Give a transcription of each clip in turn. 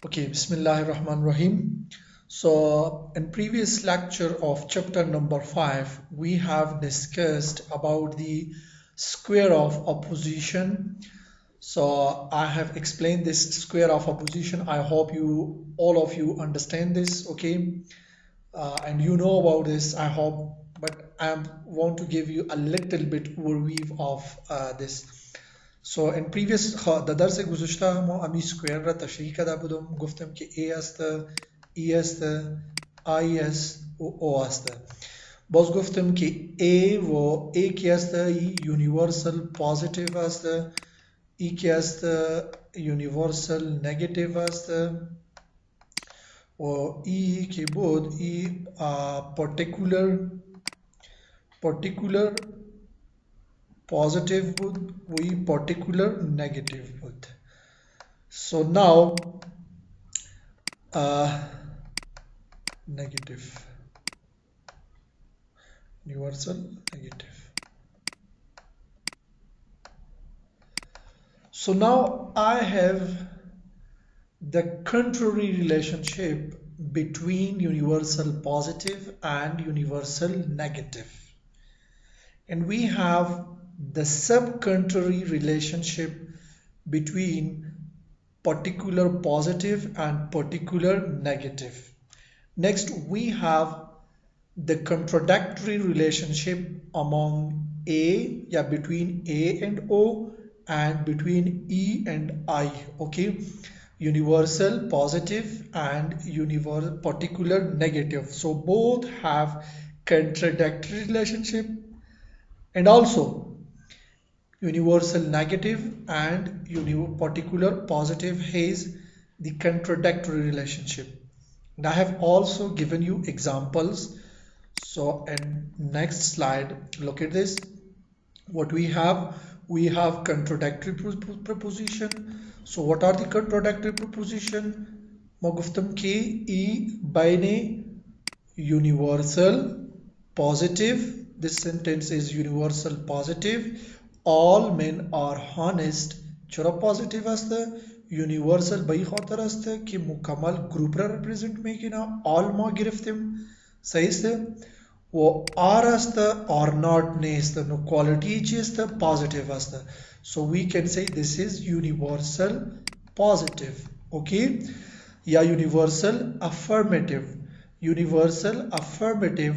Okay, Bismillahirrahmanirrahim. So, in previous lecture of chapter number 5, we have discussed about the square of opposition. So, I have explained this square of opposition. I hope all of you understand this, okay? And you know about this, I hope, but I want to give you a little bit overview of this. So in previous در درس گذشته ما امی سکویر را تشریح کرده بودم گفتم که A است E است I است و O است باز گفتم که A و A کی است یونیورسل پوزیتیو است E کی است یونیورسل نگاتیو است و E کی بود E particular positive بود و E particular negative بود. So now negative, universal negative. So now I have the contrary relationship between universal positive and universal negative, and we have the sub-contrary relationship between particular positive and particular negative. Next, we have the contradictory relationship among A, yeah, between A and O and between E and I, okay? Universal positive and universal particular negative. So both have contradictory relationship, and also universal negative and particular positive has the contradictory relationship. And I have also given you examples. So in next slide, look at this. What we have contradictory proposition. So what are the contradictory proposition? ما گفتم که E بین universal positive, this sentence is universal positive, all men are honest. چرا positive است؟ universal به این خاطر است که مکمل گروپ را represent میکنه. all ما گرفتیم، صحیح است؟ و R است or not نیست، نو quality چی است؟ positive است. So we can say this is universal positive, okay? یا universal affirmative. Universal affirmative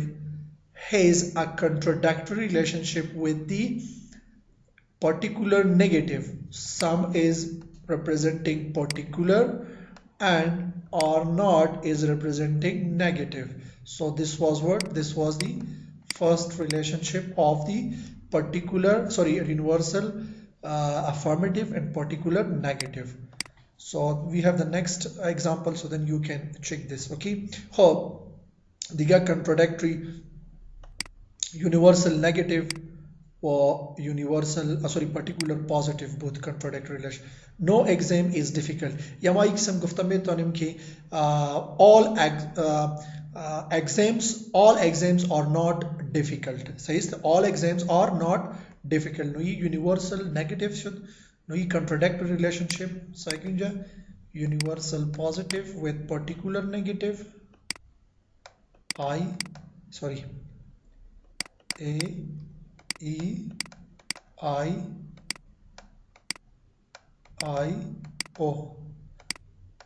has a contradictory relationship with the particular negative. Some is representing particular and or not is representing negative. So this was what? This was the first relationship of the universal affirmative and particular negative. So we have the next example, so then you can check this, okay? Hope the contradictory universal negative or particular positive, both contradictory relation. No exam is difficult. Yama exam guftame tonim ki all exams are not difficult. Says all exams are not difficult. No universal negative should no contradictory relationship. Second, universal positive with particular negative. A E I O.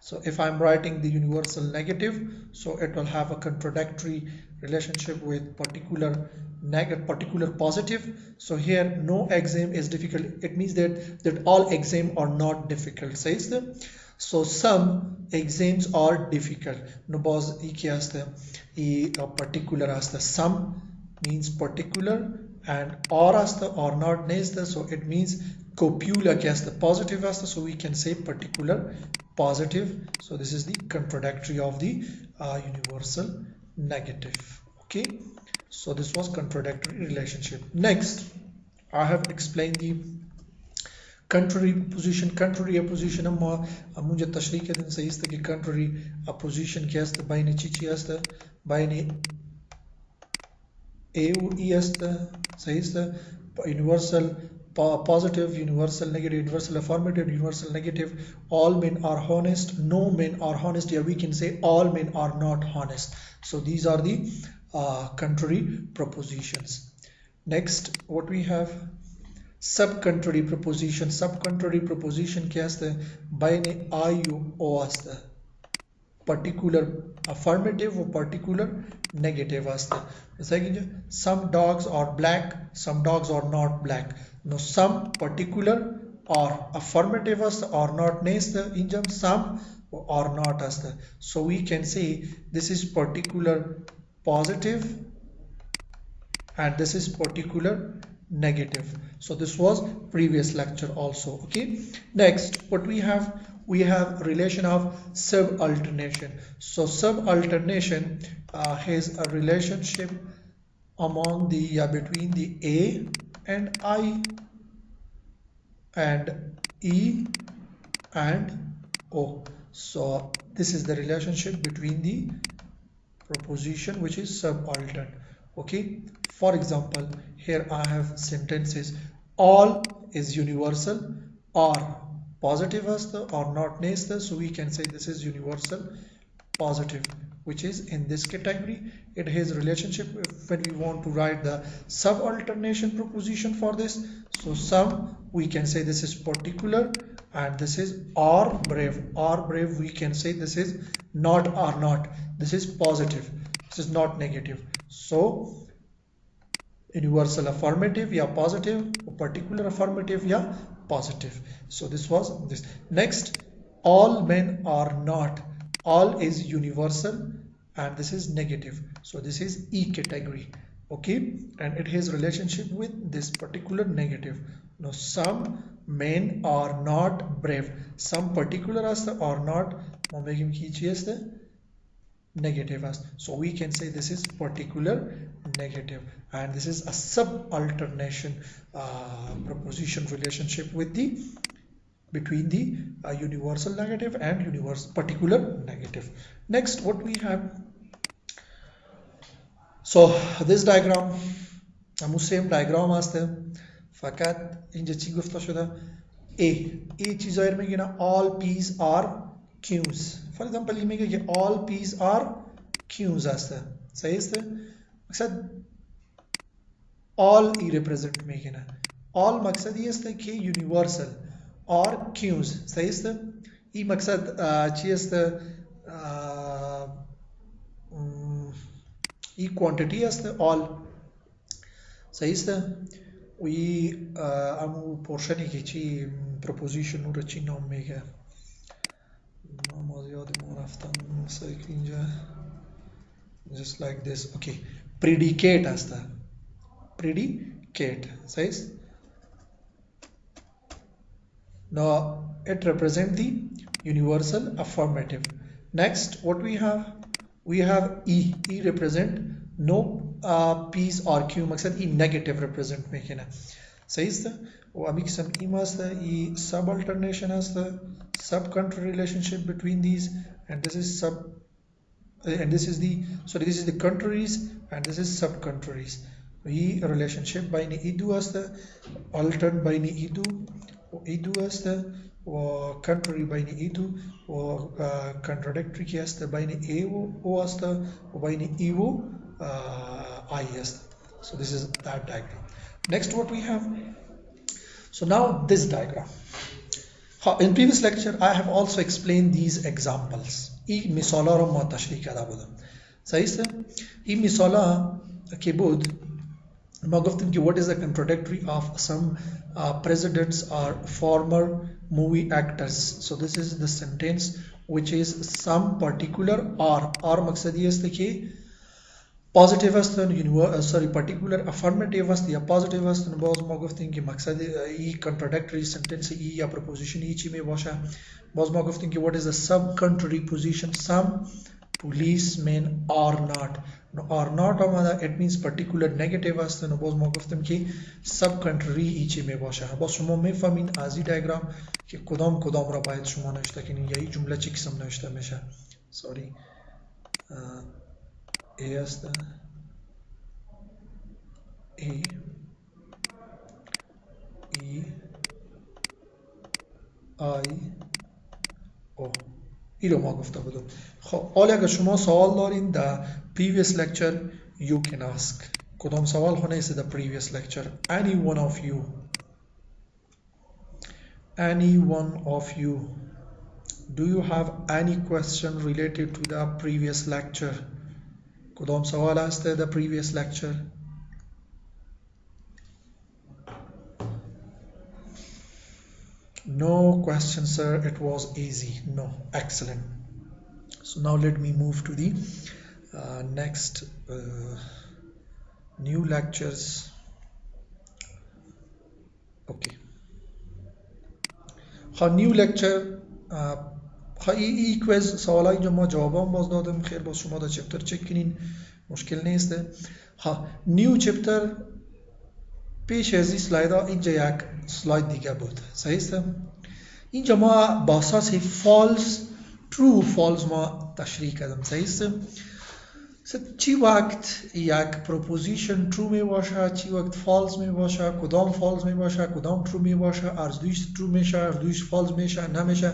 So if I'm writing the universal negative, so it will have a contradictory relationship with particular positive. So here no exam is difficult. It means that all exam are not difficult, says them. So some exams are difficult. No boss particular as the some means particular and or as the or not nesta, so it means copula as the positive as the, so we can say particular positive. So this is the contradictory of the universal negative, okay? So this was contradictory relationship. Next, I have explained the contrary opposition. Contrary opposition اما मुझे तशरीह के दिन सही है कि contrary opposition क्या है बाइन चीची है बाइन A و E است, صحیح است. universal positive, universal negative, universal affirmative, universal negative, all men are honest, no men are honest, yeah, we can say all men are not honest. So these are the contrary propositions. Next, what we have, सब-contrary proposition. Sub-contrary proposition क्या असतं? बायने आयु ओ असतं. Particular affirmative or particular negative असतं. जसं की some dogs are black, some dogs are not black. No, some particular or affirmative असतं or not नसतं. इंजम some or not असतं. So we can say this is particular positive and this is particular negative. So this was previous lecture also. Okay, next what we have relation of subalternation. So subalternation has a relationship among the between the A and I and E and O. So this is the relationship between the proposition which is subaltern. Okay, for example, here I have sentences. All is universal or positive असतं or not नसतं. So we can say this is universal positive, which is in this category. It has relationship when we want to write the subalternation proposition for this. So some we can say this is particular and this is or brave. Or brave we can say this is not or not. This is positive. This is not negative. So universal affirmative या positive, particular affirmative या positive. So this was this. Next, all men are not. All is universal and this is negative. So this is E category. Okay, and it has relationship with this particular negative. Now some men are not brave. Some particular असतं or not. मग बघीम की असतं negative as. So we can say this is particular negative and this is a subalternation proposition relationship with the between the universal negative and universal particular negative. Next what we have, so this diagram همون same diagram هسته فقط اینجا چی گفته شده A چیزایی رو میگه نه all P's are Q's. For example این میگه که all P's are Q's هسته. صحیح هسته؟ مقصد all ای represent میگه نه all مقصد ای هسته که universal or Q's. صحیح هسته؟ این مقصد چی هسته؟ ای quantity هسته all. صحیح هسته؟ وی امو پورشنی که چی پروپوزیشن رو چی نام میگه نام یادم رفتم مثلا اینجا just like this. Okay, predicate هسته predicate. صحیح است. Now it represent the universal affirmative. Next what we have E represent no P's or Q مقصد E negative represent میکنه. صحیح است. و امی قسم ایم است ای subalternation است sub-country relationship between these and this is the countries and this is sub-countries. ای relationship بین ای دو است altern بین ای دو است و country بین ای دو و contradictory کی است بین ای و او است و بین ای و I است. So this is that diagram. Next what we have, so now this diagram. In previous lecture I have also explained these examples. این مثالا رو ما تشریح کرده بودم. صحیح است؟ این مثالا که بود ما گفتیم که what is the contradictory of some presidents or former movie actors. So this is the sentence which is some particular or مقصد یہ است که positive هستن particular affirmative هست یا positive هستن. باز ما گفتیم که مقصد ای contradictory sentence ای یا proposition ای چی می باشه. باز ما گفتیم که what is the sub-contrary position, some policemen are not. are not آمده it means particular negative هستن. باز ما گفتیم که sub-contrary ای چی می باشه. باز شما میفهمین از این دیاگرام که کدام را باید شما نوشته کنین یا این جمله چی قسم نوشته میشه. sorry A است A E I O این رو ما گفته بودم. خب حالا اگر شما سوال دارین در previous lecture you can ask. کدام سوال خونه است در previous lecture. Any one of you, do you have any question related to the previous lecture? کدام سوال است در previous lecture? No question, sir. It was easy. No. Excellent. So now let me move to the next new lectures. Okay. new lecture ای کویز سوالای اینجا ما جوابام باز دادم. خیر باز شما دا چپتر چک کنین، مشکل نیسته. نیو چپتر پیش از این سلاید ها اینجا یک سلاید دیگه بود. صحیح است؟ اینجا ما با اساس فالس true false ما تشریح کردم. صحیح است؟ چی وقت یک پروپوزیشن true می باشه، چی وقت false می باشه، کدام false می باشه، کدام true می باشه، ارزدویش true میشه، ارزدویش false میشه، نمیشه.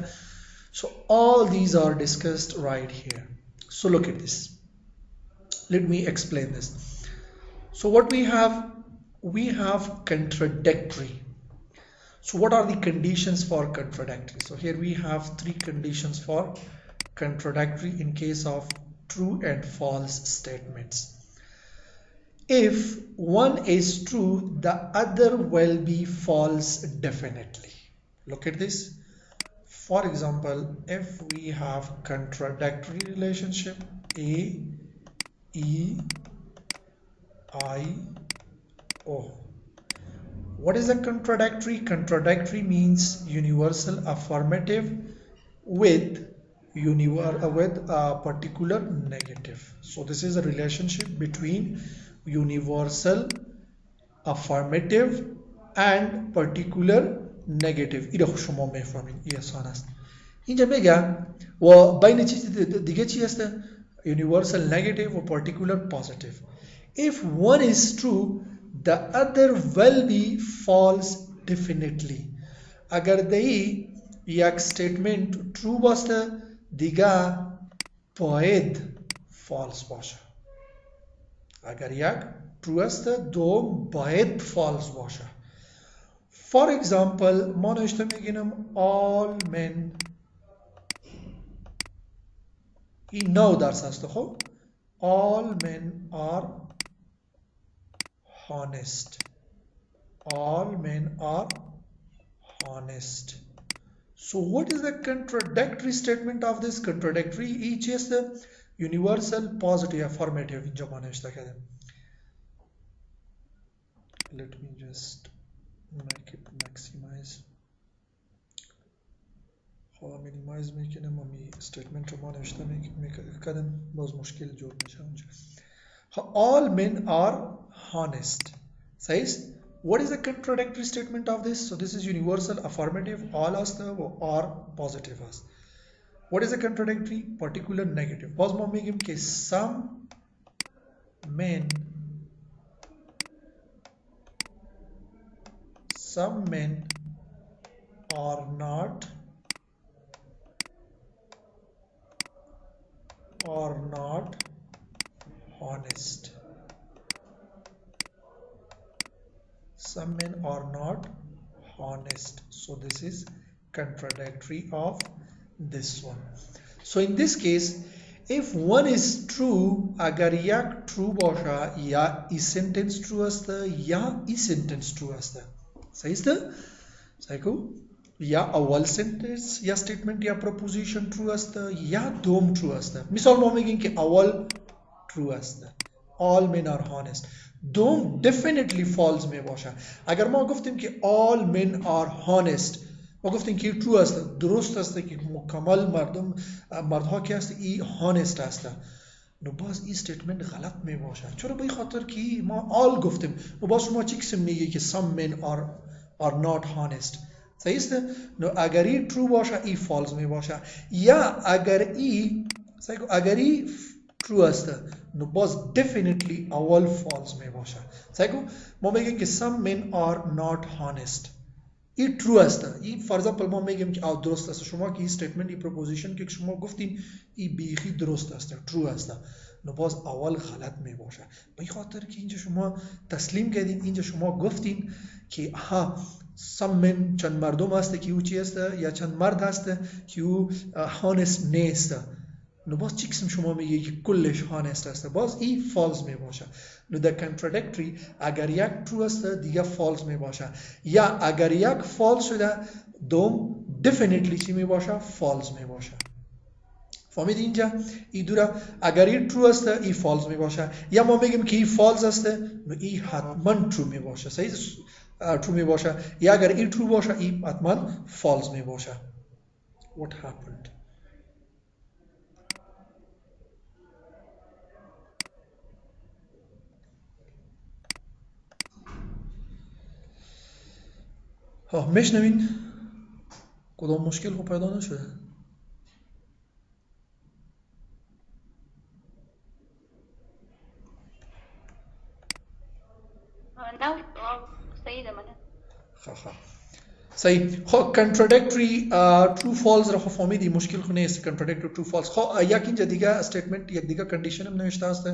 So all these are discussed right here. So look at this. Let me explain this. So what we have contradictory. So what are the conditions for contradictory? So here we have three conditions for contradictory in case of true and false statements. If one is true, the other will be false definitely. Look at this. For example, if we have contradictory relationship A, E, I, O. What is a contradictory? Contradictory means universal affirmative with a particular negative. So this is a relationship between universal affirmative and particular negative. اینو شما میفهمین، این آسان است. اینجا میگم و بین چیز دیگه چی هست؟ universal negative و particular positive. If one is true, the other will be false definitely. اگر دی یک statement true باشه دیگه باید false باشه. اگر یک true است دوم باید false باشه. For example, ما نوشته میگیم all men. این 9% است. خب all men are honest. All men are honest. So what is the contradictory statement of this? Contradictory each is the universal positive affirmative. اینجا ما نوشته کردیم. Let me just make it maximize. خب minimize میکنم و می statement رو ما نوشته میکردم باز مشکل جور میشه اونجا. All men are honest. Says what is the contradictory statement of this? So this is universal affirmative. All است و are positive است. What is the contradictory? Particular negative. باز ما میگیم که some men are not honest. Some men are not honest. So this is contradictory of this one. So in this case, if one is true, agar yak true basha ya is sentence true asta ya is sentence true asta. Sahi ast? Sahi ko? या अव्वल sentence या statement या preposition true असतं या दोम true असतं. मिसाल ما میگیم که اول true असतं all men are honest. دوم definitely false می باشه. اگر ما گفتیم که all men are honest ما گفتیم که true است، درست است که مکمل مردها که است ای honest است، نو باز این استیتمنت غلط می باشه. چرا؟ به این خاطر که ما all گفتیم و باز شما چی قسم میگی که some men are not honest. صحیح است؟ نو اگر ای true باشه ای false می باشه، یا اگر ای true است نو باز definitely اول false می باشه. صحیح؟ ما میگیم که some men are not honest. این ترو است. این فرضاً ما میگیم که درست است. شما که این استیتمنت این پروپوزیشن که شما گفتین این بیخی درست است، ترو است، نو باز اول غلط می باشه. به خاطر که اینجا شما تسلیم کردین، اینجا شما گفتین که ها سم من چند مردم هست که او چی است یا چند مرد هست که او هانست نیست. نو باز چی قسم شما میگه که کلش هانست است، باز این فالز می باشه. نو در کانترادیکتری اگر یک ترو است دیگه فالز می باشه، یا اگر یک فالز شده دوم دفینیتلی چی می باشه؟ فالز می باشه. فهمید اینجا؟ این دوره اگر این ترو است این فالز می باشه، یا ما میگیم که این فالز است نو این حتما ترو می باشه. صحیح ترو می باشه، یا اگر این ترو باشه این حتما فالز می باشه. What happened? ها میشنوین؟ کدام مشکل خب پیدا نشده؟ نه صحیح ده منه. خب صحیح. خب کانترادیکتری ترو فالز را فهمیدی، مشکل خو نیست. کانترادیکتری ترو فالز. خب یک اینجا دیگه استیتمنت، یک دیگه کنډیشن هم نوشته است.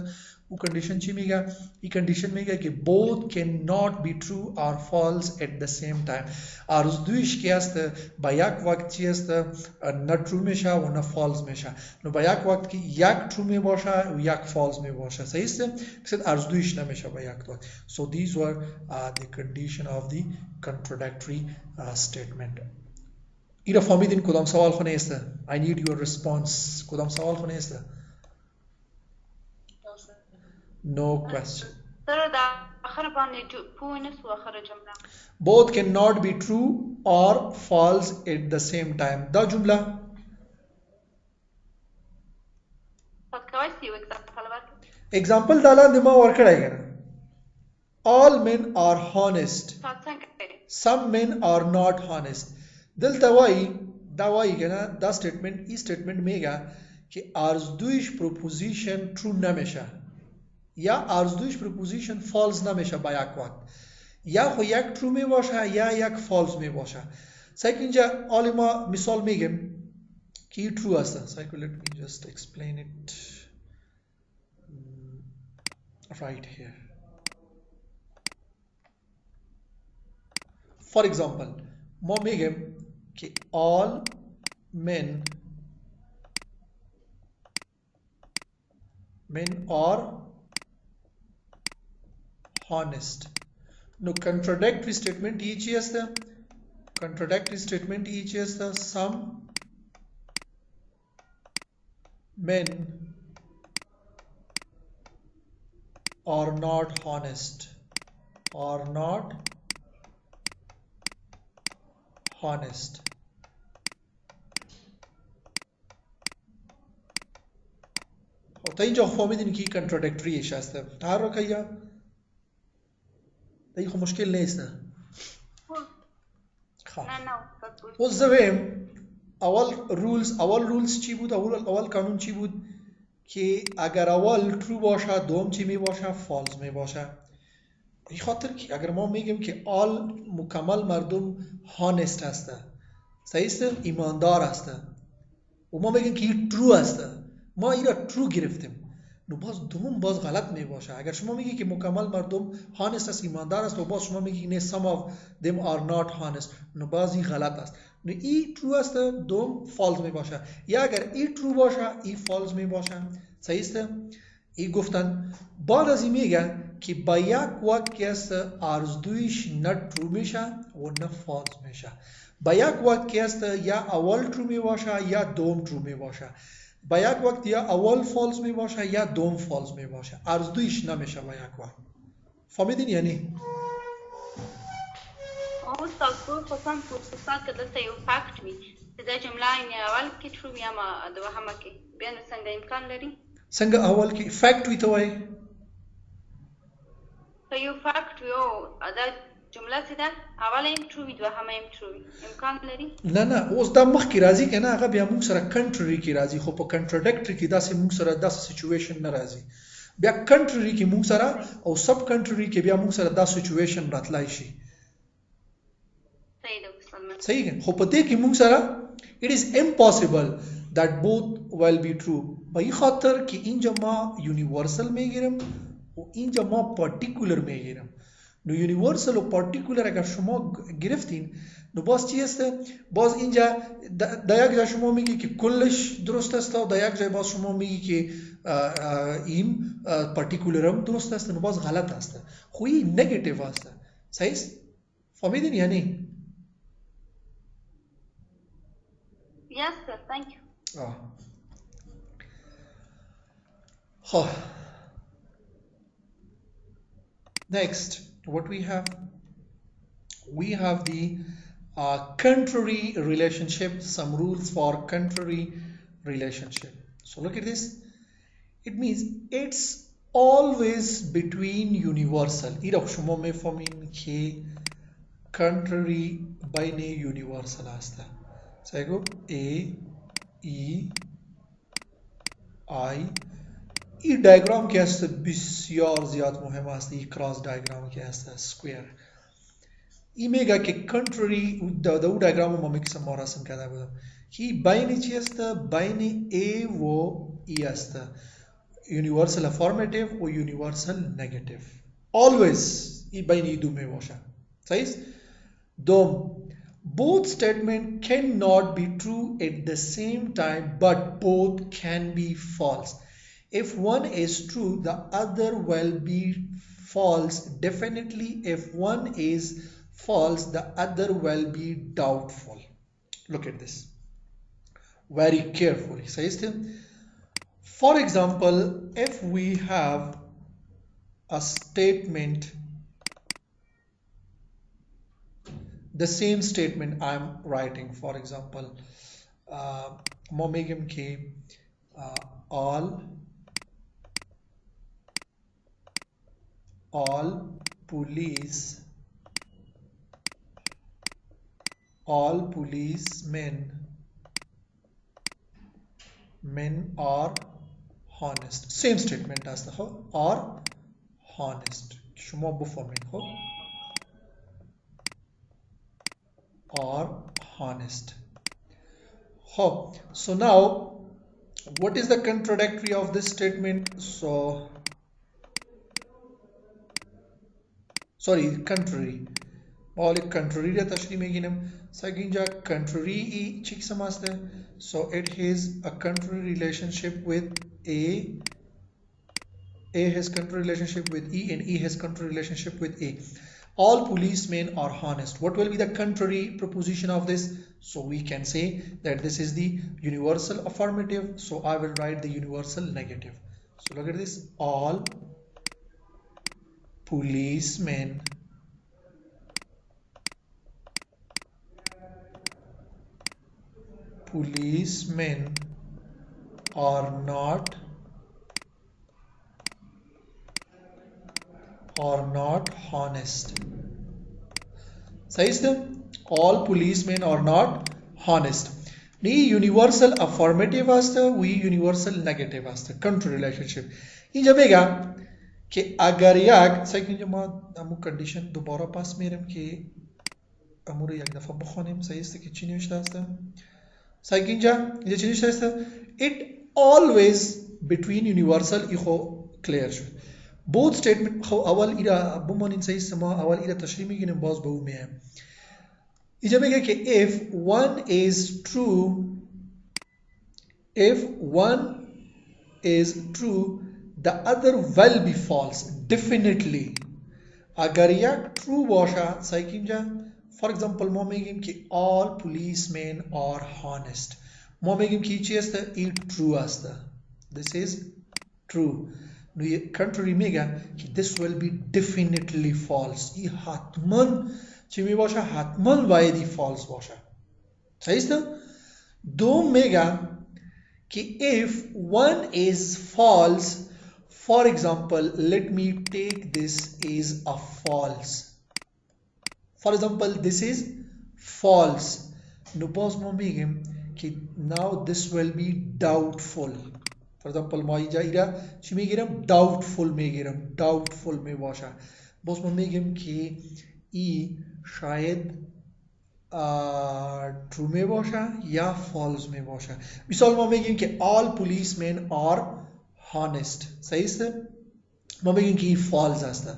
او کنډیشن چی میگه؟ این کنډیشن میگه که both cannot be true or false at the same time. آرزویش که است با یک وقت چی است نه ترو میشه و نه فالز میشه. نو با یک وقت که یک ترو می باشه و یک فالز می باشه. صحیح است؟ پس آرزویش نمیشه با یک وقت. So these were the condition of the contradictory statement. اینا فهمیدین کدام سوال خونه است؟ I need your response. کدام سوال خونه است؟ No question. سر در آخر باندې پوینت و آخر جمله. Both cannot be true or false at the same time. دا جمله پس کوي سی example ورکړه. example دا لاندې ما ورکړای کنه. All men are honest. Some men are not honest. دلته وای دا وای کنه دا statement ای statement میگه که آرزویش پروپوزیشن true نمیشه یا آرزویش پروپوزیشن فالز نمیشه با یک وقت، یا خو یک true می باشه یا یک فالز می باشه. سعی اینجا حالا ما مثال میگم که true است. سعی let me just explain it right here. For example ما میگم که all men are honest. No contradictory statement ही चीज असतं. Contradictory statement ही चीज असतं. Some men are not honest. Are not honest. تا اینجا فهمیدین که contradictory ایش هسته. هر رو که یا دیگه مشکل نیست. خب باز زویم اول رولز چی بود؟ اول قانون چی بود؟ که اگر اول true باشه دوم چی می باشه؟ فالز می باشه. این خاطر که اگر ما میگیم که all مکمل مردم honest هسته، صحیح است؟ ایماندار هسته و ما میگیم که این true هسته، ما این را true گرفتیم، نو باز دوم باز غلط می باشه. اگر شما میگی که مکمل مردم honest است، ایماندار است، و باز شما میگی نه some of them are not honest، نو باز این غلط است. نو این true است دوم فالز می باشه، یا اگر این true باشه این فالز می باشه. صحیح است؟ این گفتن بعد از این میگه که با یک وقت که است آرزویش نه true میشه و نه فالز میشه. با یک وقت که است یا اول true می باشه یا دوم true می باشه. با یک وقت یا اول فالز می باشه یا دوم فالز می باشه. آرزویش نمیشه با یک وقت. فهمیدین یعنی؟ استاد خصوصا استاد که دلته یو فاکت وي چې دا جمله یې اول کې true وي اما دوهمه کې بیا نو څنګه امکان لري؟ څنګه اول کې فاکت وي ته وایي؟ که یو فاکت وي او دا جمله چې ده اوله هم true وي دوهمه هم true وي امکان لري؟ نه اوس دا مخکې راځي که نه هغه بیا موږ سره کنټرري کې راځي، خو په کنټرډکټري کې داسې موږ سره داسې سچویشن نه راځي. بیا کنټرري کې موږ سره او سب کنټرري کې بیا موږ سره دا سچویشن راتلای شي. صحیح ده. صحیح ہے خو پته کې موږ سره it is impossible that both will be true به این خاطر که اینجا ما یونیورسل میگیرم و اینجا ما پارتیکولر میگیرم نو یونیورسل و پارتیکولر اگر شما گرفتین نو باز چی هسته باز اینجا در یک جای شما میگی که کلش درست است و در یک جای باز شما میگی که این پارتیکولر هم درست است نو باز غلط است خو این نگاتیو است صحیح است فهمیدین یا نه Yes, sir. Thank you. Oh. Next, what we have? We have the contrary relationship, some rules for contrary relationship. So look at this. It means it's always between universal. إذا شما میفهمین که contrary بین universal است. سایگو A, E, I. این diagram که است بسیار زیاد مهم است. این cross diagram که است square. این میگه که contrary دو diagram ما میکسم ما رسم کرده بودم. که بین چی است؟ بین A و E است. Universal affirmative و universal negative. Always این بین این دو می باشه. صحیح؟ دوم both statements cannot be true at the same time but both can be false. If one is true, the other will be false. Definitely, if one is false, the other will be doubtful. Look at this very carefully. For example, if we have a statement, the same statement I'm writing, for example, momegam ke all policemen are honest. Same statement as the are honest. شما بفهمین خب are honest. So now what is the contradictory of this statement? So sorry, contrary. All contrary ra tashri meginam saginja contrary e chik samaste. So it has a contrary relationship with A has contrary relationship with E and E has contrary relationship with A. All policemen are honest. What will be the contrary proposition of this? So we can say that this is the universal affirmative. So I will write the universal negative. So look at this. All policemen are not honest. Says them all policemen are not honest. Ni universal affirmative asta, we universal negative asta. Contrary relationship. اینجا بگم که اگر یک سعی کنیم ما امو کندیشن دوباره پس میریم که امو رو یک دفعه بخونیم. صحیح است که چی نوشته است؟ سعی اینجا چی نوشته است؟ It always between universal ایخو clear شد. both statement خو اول ایرا بمانین صحیح است ما اول ایرا تشریح میگیریم باز به اون میایم. اینجا میگه که if one is true the other will be false definitely. اگر یک true باشه صحیح اینجا for example ما میگیم که all policemen are honest. ما میگیم که چی است؟ این true است. This is true. نو contrary میگه که this will be definitely false. این حتما چی می باشه؟ حتما باید false باشه. صحیح است؟ دوم میگه که if one is false, for example let me take this as a false. For example this is false. نو باز ما میگیم که now this will be doubtful. For example ما اینجا ایرا چی میگیرم؟ doubtful میگیرم. doubtful می باشه. باز ما میگیم که ای شاید true می باشه یا false می باشه. مثال ما میگیم که all policemen are honest. صحیح است؟ ما بگیم که این فالز هسته،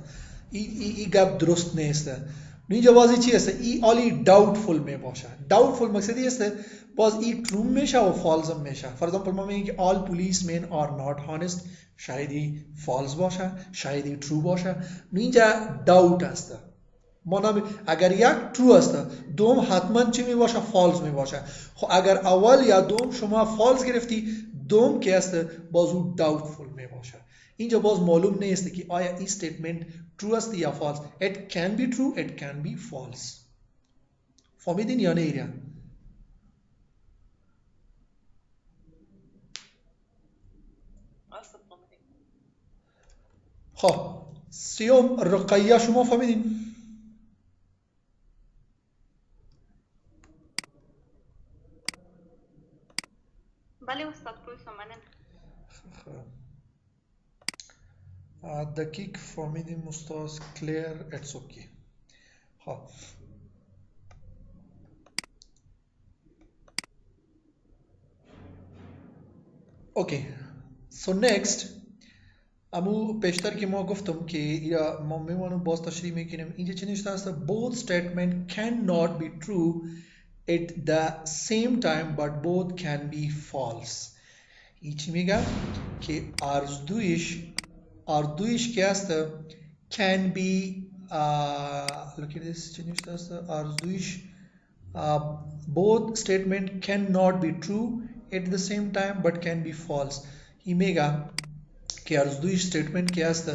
این گپ درست نیسته. اینجا بازی چی هسته؟ این آلی داوتفول می باشه. داوتفول مقصدی هسته باز این ترو میشه و فالز هم میشه. فور ایگزامپل ما میگیم که all policemen are not honest، شاید این فالز باشه، شاید این ترو باشه. اینجا داوت هسته. ما اگر یک ترو هسته دوم حتما چی می باشه؟ فالز می باشه. خب اگر اول یا دوم شما فالز گرفتی، دوم که هسته باز او داوتفول می باشه. اینجا باز معلوم نیست که آیا این statement true است یا false. It can be true, it can be false. فهمیدین یا نه ایریا؟ خب سیوم رقیه شما فهمیدین؟ بله استاد پویسم منم. دقیق فهمیدیم استاد. کلیر it's okay. خب اوکی. سو نیکست امو پیشتر که ما گفتم که یا ما میمونم باز تشریح میکنیم. اینجا چی نشته است؟ both statement cannot be true at the same time but both can be false. این چی میگه؟ که آرزویش که است can be look at this چی نشته است؟ آرزویش both statement cannot be true at the same time but can be false. این میگه که آرزویش statement که است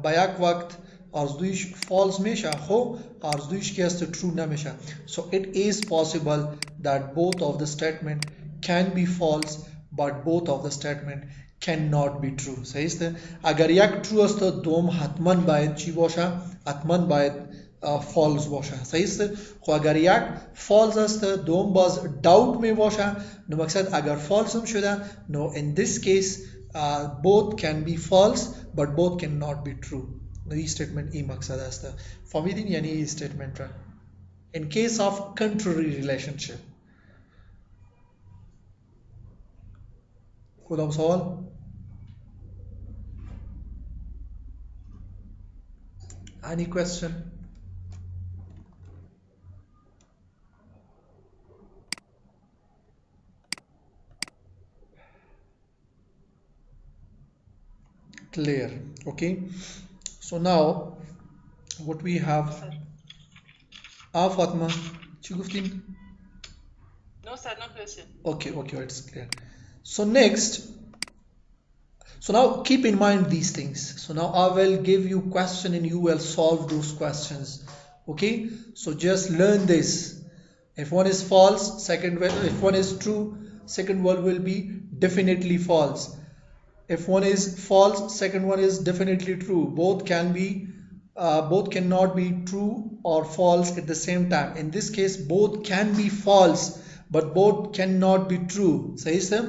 با یک وقت آرزویش false میشه خب آرزویش که است true نمیشه. So it is possible that both of the statement can be false but both of the statement cannot be true. صحیح است؟ اگر یک true است دوم حتما باید چی باشه؟ حتما باید false باشه. صحیح است؟ خب اگر یک false است دوم باز doubt می باشه. نو مقصد اگر false هم شده نو in this case both can be false but both cannot be true. نو این statement این مقصد است. فهمیدین یعنی این statement را in case of contrary relationship. کدام سوال؟ Any question? Clear. Okay. So now what we have. Fatma, چی گفتین؟ No sir, no question. Okay, it's clear. So next, so now keep in mind these things. So now I will give you question and you will solve those questions. Okay, so just learn this. If one is false, if one is true, second one will be definitely false. If one is false, second one is definitely true. Both cannot be true or false at the same time. In this case, both can be false, but both cannot be true. Sahi sir?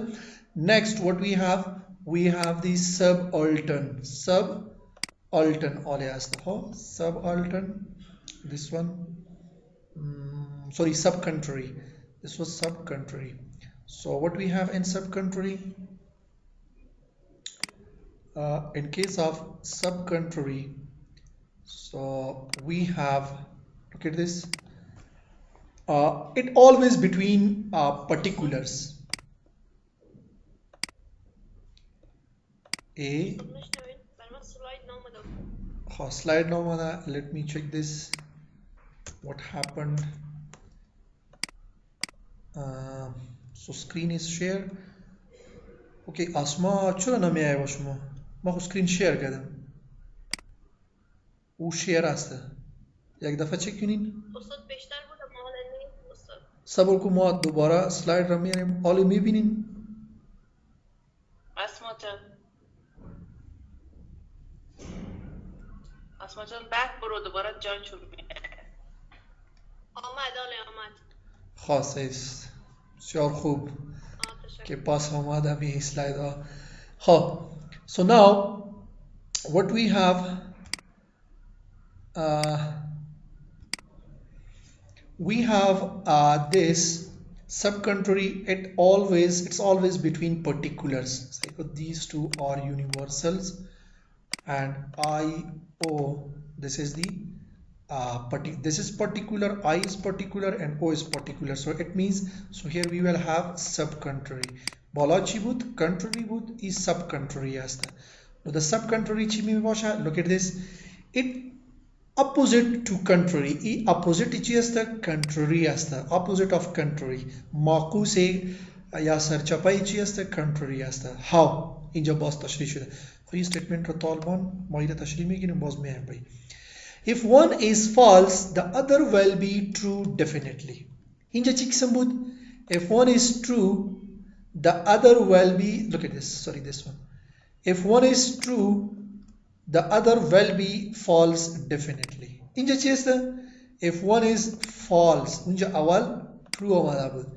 Next, what we have? We have the subaltern. Subaltern. This one. Sorry, subcontrary. This was subcontrary. So what we have in subcontrary? In case of subcontrary, so we have, look at this, it always between particulars. Slide now, let me check this. What happened? So screen is shared. Okay, Asma چرا نمیای با شما؟ ما خود screen share کردم. او شیر هسته. یک دفعه چک کنین. استاد بیشتر بودم حالا نیست استاد. صبر کو ما دوباره سلاید را میاریم. حالا میبینین؟ اسما جان بک برو دوباره جان شروع کنیم. آمد. خاصه است. بسیار خوب که پاس آمد همین سلاید ها. خب so now what we have we have this subcontrary. It's always between particulars. So these two are universals, and I O, this is the this is particular, I is particular, and O is particular. So it means, so here we will have subcontrary. Balachi bud contrary bud is subcontrary asta. Now the subcontrary chimi basha. Look at this. It opposite to contrary. E opposite ichi asta contrary asta. Opposite of contrary. Maku se या सरचपाई چی است contrary است. how اینجا باز تشریح شده. خب این statement رو طالبان ما اینو تشریح میگیریم باز میایم بایی. If one is false, the other will be true definitely. اینجا چی قسم بود؟ If one is true, the other will be, look at this, sorry, this one. If one is true, the other will be false definitely. اینجا چی است؟ If one is false, اینجا اول true آمده بود.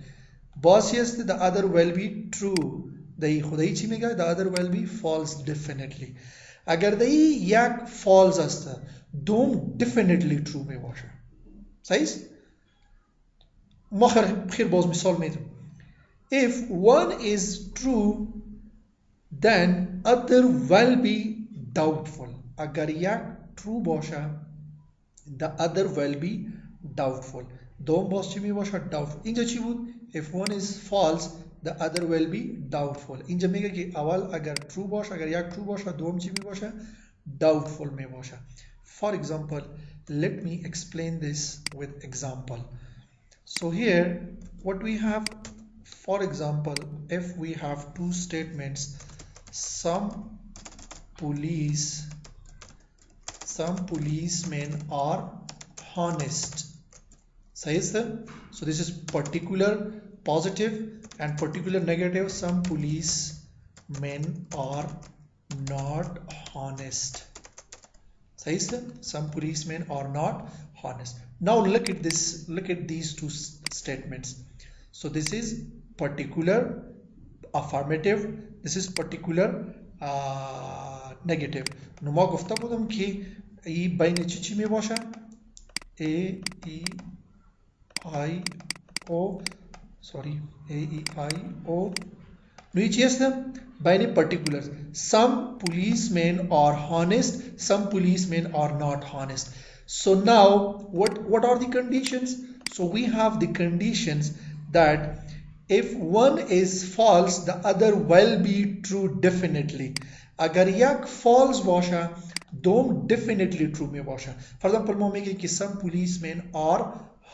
باز چی است؟ The other will be true. دهی خدایی چی میگه؟ The other will be false definitely. اگر دهی یک false است، دوم definitely true می باشه. صحیح است؟ ما خیر باز مثال میدم. If one is true, then other will be doubtful. اگر یک true باشه، the other will be doubtful. دوم باز چی می باشه؟ doubtful. اینجا چی بود؟ If one is false, the other will be doubtful. اینجا میگه که اول اگر true باشه، اگر یک true باشه، دوم چی می باشه؟ doubtful می باشه. For example, let me explain this with example. So here, what we have, for example, if we have two statements, some policemen are honest. So this is particular positive and particular negative. Some policemen are not honest. Some policemen are not honest. Now look at this, look at these two statements. So this is particular affirmative, this is particular negative. نما گفته بودم که ای بین چی می باشه؟ A, E, I, O, sorry, A, E, I, O. نوی چی هستم؟ بین particulars. Some policemen are honest, some policemen are not honest. So now what are the conditions? So we have the conditions that if one is false, the other will be true definitely. اگر یک false باشه، دوم definitely true می باشه. For example ما میگیم که some policemen are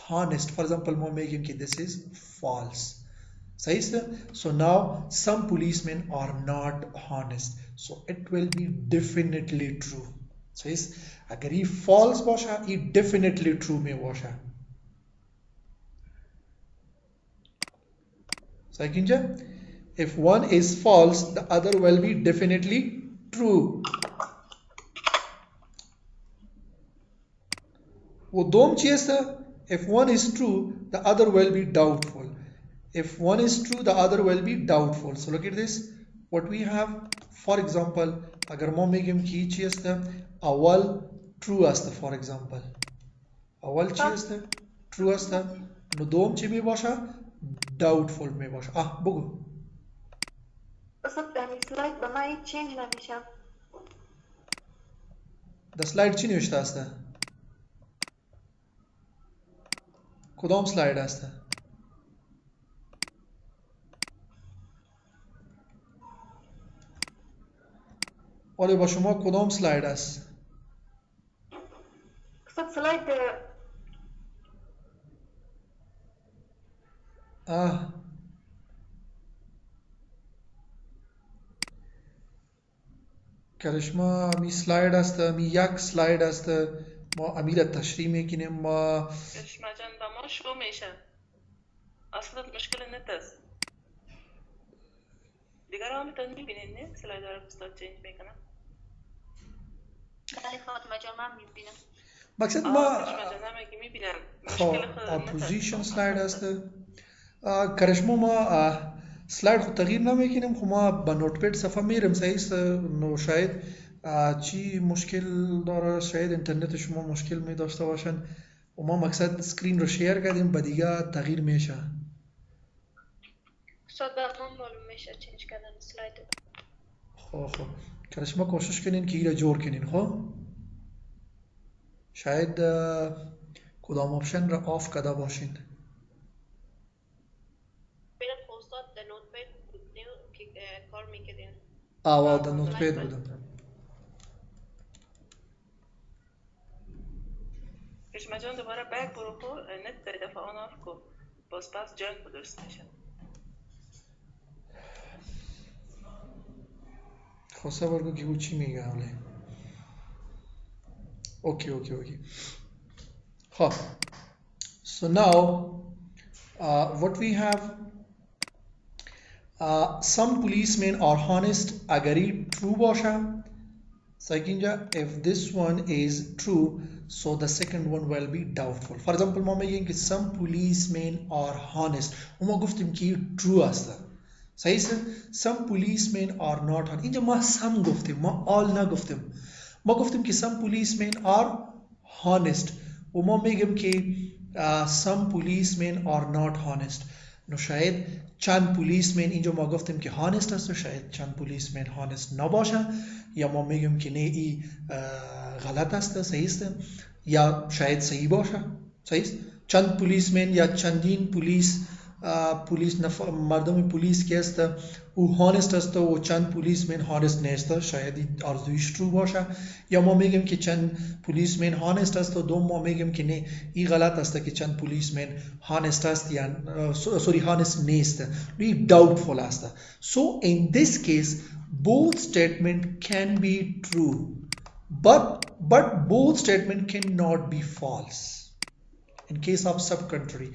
honest. For example ما میگیم که this is false. صحیح است؟ So now some policemen are not honest. So it will be definitely true. صحیح است؟ اگر این false باشه، این definitely true می باشه. صحیح اینجا؟ If one is false, the other will be definitely true. و دوم چی است؟ If one is true, the other will be doubtful. If one is true, the other will be doubtful. So look at this. What we have, for example, اگر ما میگیم که چی است؟ اول true است. For example, اول چی است؟ true است. نو دوم چی می باشه؟ doubtful می باشه. بگو. اصلا همین سلاید به من چینج نمیشه. در سلاید چی نوشته است؟ کدام سلاید است؟ آره با شما کدام سلاید است؟ سلاید کرشما می سلاید است، می یک سلاید است. ما امیر تشریح میکنیم. ما کرشما جان با ما شو میشه. اصلا مشکل نت است. دیگر هم میتونی ببینید نه؟ سلاید رو استاد چینج میکنم. بله فاطمه جان من میبینم. مقصد ما کرشما جان هم اگه میبینم مشکل خود اپوزیشن سلاید است. کرشما ما سلاید خود تغییر نمیکنیم. خب ما با نوتپد صفحه میرم. صحیح است؟ نو شاید چی مشکل داره، شاید اینترنت شما مشکل می داشته باشن. وما مقصد سكرين رو شير کردیم بدیگه تغییر میشه. استاد بعد ما معلوم میشه چنج کردن سلاید. خب که شما کوشش کنین که ایره جور کنین. خب شاید کدام آپشن را آف کرده باشین. استاد در نوتپد بودیم که کار میکردین. آوا در نوتپد بودم. کشما جان دوباره بک برو خو نت در دفعه آن آف کو باز پس جنگ درست میشه. خب صبر کن که او چی میگه حاله. اوکی. خب so now what we have some policemen are honest اگر این true باشه اینجا if this one is true so the second one will be doubtful. for example ما میگیم که some policemen are honest و ما گفتیم که true است. صحیح است. some policemen are not honest. اینجا ما some گفتیم ما all نگفتیم. ما گفتیم که some policemen are honest و ما میگیم که some policemen are not honest. نو شاید چند پولیسمن اینجا ما گفتیم که honest است و شاید چند پولیسمن honest نباشه یا ما میگیم که نه ای غلط است. صحیح است یا شاید صحیح باشه. صحیح است. چند پولیسمن یا چندین پولیس مردم پولیس که است او honest است و چند پولیسمن honest نیست. شاید آرزویش true باشه یا ما میگیم که چند پولیسمن honest است و دوم ما میگیم که نه این غلط است که چند پولیسمن honest است یا honest نیست. این doubtful است. So in this case both statement can be true but both statement cannot be false. In case of sub-contrary,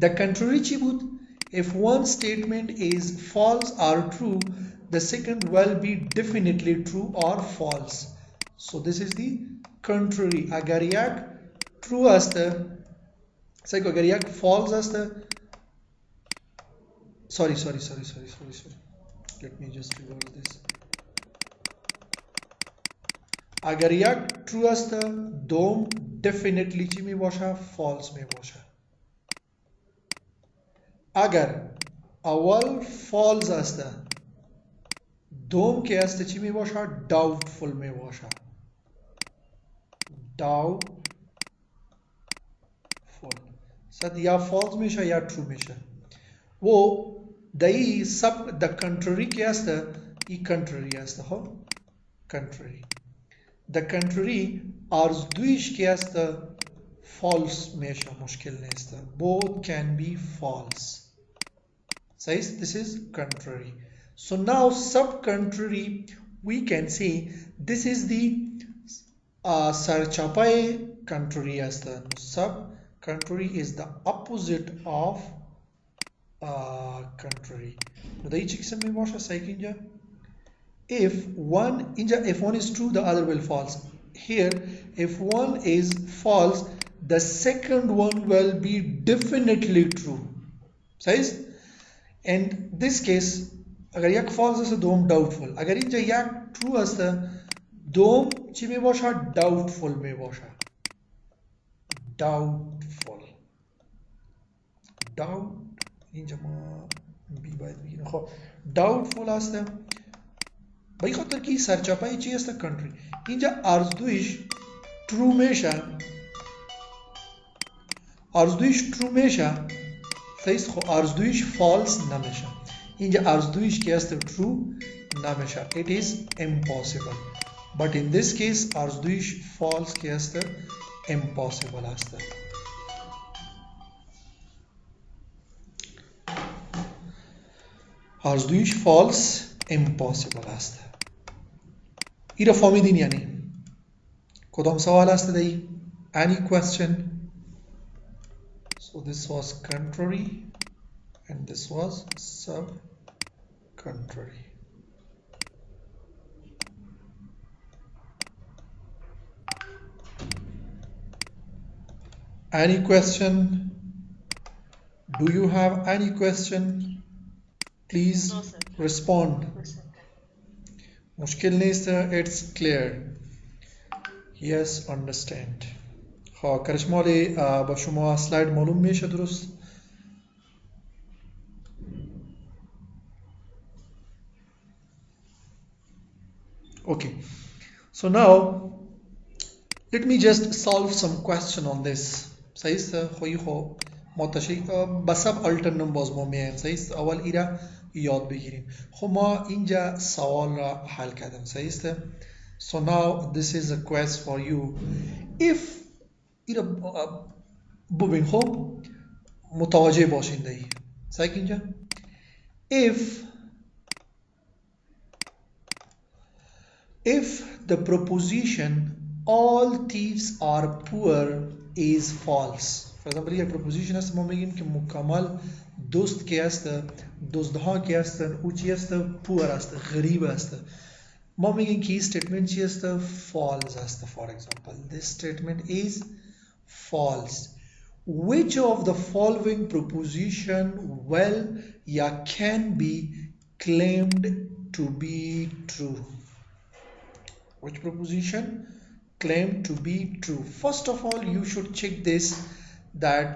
the contrary چی بود؟ If one statement is false or true, the second will be definitely true or false. So this is the contrary. اگر یک true است اگر یک false است sorry let me just reverse this. اگر یک true است دوم definitely چی می باشه؟ false می باشه. اگر اول false است دوم که است چی می باشه؟ doubtful می باشه. doubtful صد یا false میشه یا true میشه. و دایی سب the contrary که است ای contrary است. خب contrary the contrary آرزویش که است false میشه مشکل نیست. both can be false. Says this is contrary. So now sub-contrary we can say this is the sarchapai contrary as the sub-contrary is the opposite of contrary. If one is true the other will false. Here if one is false the second one will be definitely true. Says and this case اگر یک false است دوم doubtful. اگر اینجا یک true است دوم چی می باشه؟ doubtful می باشه. اینجا ما بی باید بگیریم. خب doubtful است به این خاطر که سرچپه چی است؟ country. اینجا آرزویش true میشه فیس خب آرزویش false نمیشه. اینجا آرزویش که است true نمیشه. It is impossible. But in this case آرزویش false که است impossible است. آرزویش false impossible است. این را فهمیدین یعنی کدام سوال است دی؟ Any question? So this was contrary and this was sub-contrary. Any question? Do you have any question? Please No, sir. respond. مشکل نیست. It's clear. Yes, understand. خب کرشمالی با شما سلاید معلوم میشه درست؟ Okay, so now let me just solve some question on this. صحیح است خویی خو متشی بسب alternate باز ما میایم صحیح است اول ایرا یاد بگیریم خب ما اینجا سوال را حل کردیم صحیح است. So now this is a quest for you. If ایرا ببین خب متوجه باشین دی صحیح اینجا if the proposition all thieves are poor is false. For example یک proposition است ما میگیم که مکمل دوست کی است دزدها کی هستن او چی است poor است غریب است ما میگیم که این statement چی است false است. For example this statement is false. Which of the following proposition will ya can be claimed to be true? Which proposition claimed to be true? First of all you should check this that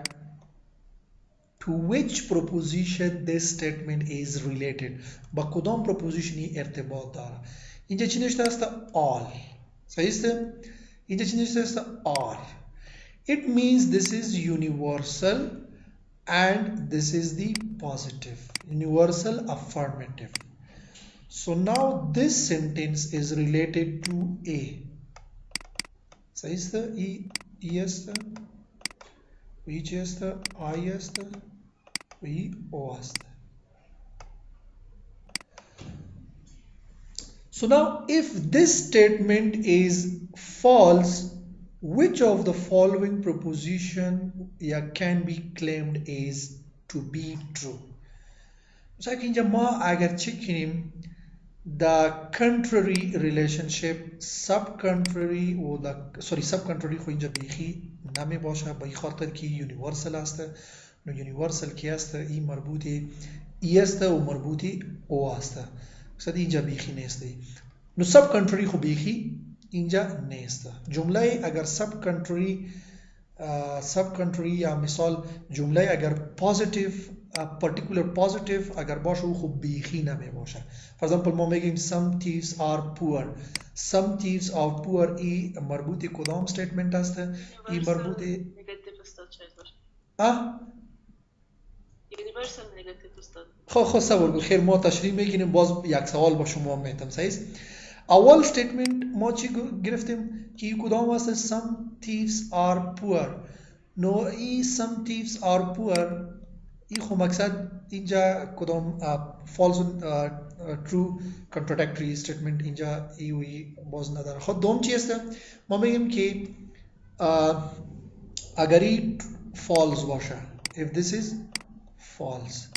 to which proposition this statement is related. با کدام proposition ارتباط داره. اینجا چی نوشته است all صحیح است اینجا چی نوشته است all. It means this is universal and this is the positive universal affirmative. So now this sentence is related to A. صحیح است ای است وی چی است آی است وی او است. So now if this statement is false, which of the following proposition can be claimed is to be true? مثلا اینجا ما اگر چک کنیم the contrary relationship subcontrary و subcontrary خو اینجا بیخی نمی باشه به این خاطر که یونیورسال است. نو یونیورسال کی است این مربوطی ای است و مربوطی او است مثلا اینجا بیخی نیست. نو subcontrary خو بیخی اینجا نیست. جمله اگر subcontrary یا مثال جمله اگر positive particular positive اگر باشه او خوب بیخی نمی باشه. For example ما میگیم some thieves are poor. Some thieves are poor ای مربوط کدام statement است ای مربوط universal negative استاد خب صبر خیر ما تشریح میگیریم باز یک سوال با شما میتم صحیح. اول statement ما چی گرفتیم که ای کدام است some thieves are poor. نو ای some thieves are poor ای خو مقصد اینجا کدام false true contradictory statement اینجا ای و ای باز نداره. خود دوم چی است ما میگیم که اگر ای false باشه if this is false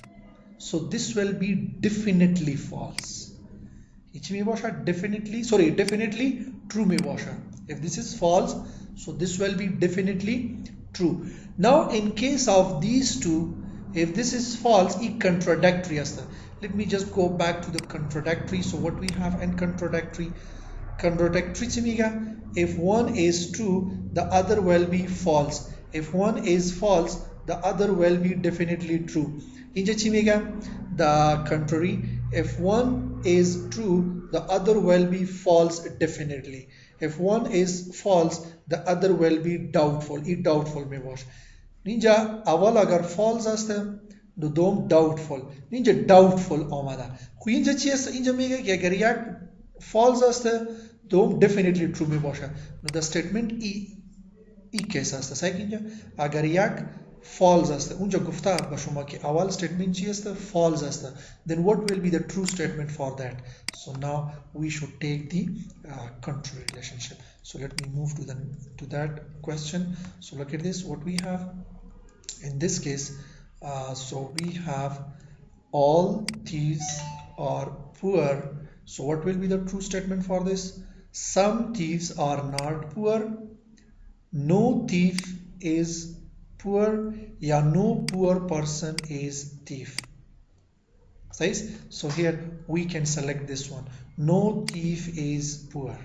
so this will be definitely false. چی می باشه definitely true می باشه. If this is false so this will be definitely true. Now in case of these two if this is false it contradictory است. Let me just go back to the contradictory. So what we have in contradictory چی میگه if one is true the other will be false. If one is false the other will be definitely true. اینجا چی میگه the contrary if one is true the other will be false definitely. If one is false the other will be doubtful. این doubtful می باشه. اینجا اول اگر false است دوم doubtful. اینجا doubtful آمده. خو اینجا چی است اینجا میگه که اگر یک false است دوم definitely true می باشه. نو the statement ای کیس است صحیح. اینجا اگر یک false است اونجا گفته به شما که اول statement چی است false است then what will be the true statement for that. So now we should take the contrary relationship. So let me move to that question. So look at this what we have in this case. So we have all thieves are poor. So what will be the true statement for this? Some thieves are not poor. No thief is poor या no poor person is thief. So here we can select this one. No thief is poor.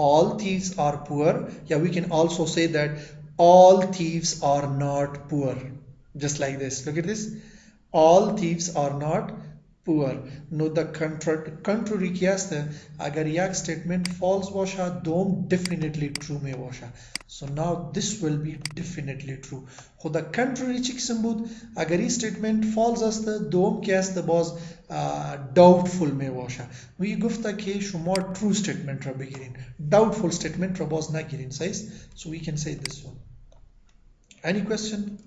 all thieves are poor. Yeah, we can also say that all thieves are not poor, just like this. Look at this, all thieves are not poor. No, the contrary क्या असतं, अगर एक statement false باشा دوم definitely true में باشा. So now this will be definitely true. خو the contrary چی قسم بود؟ अगर این statement false असतं دوم क्या असतं باز doubtful में باشا. وی گفته که شما true statement را بگیرین، doubtful statement را باز نگیرین. صحیح؟ So we can say this one. Any question?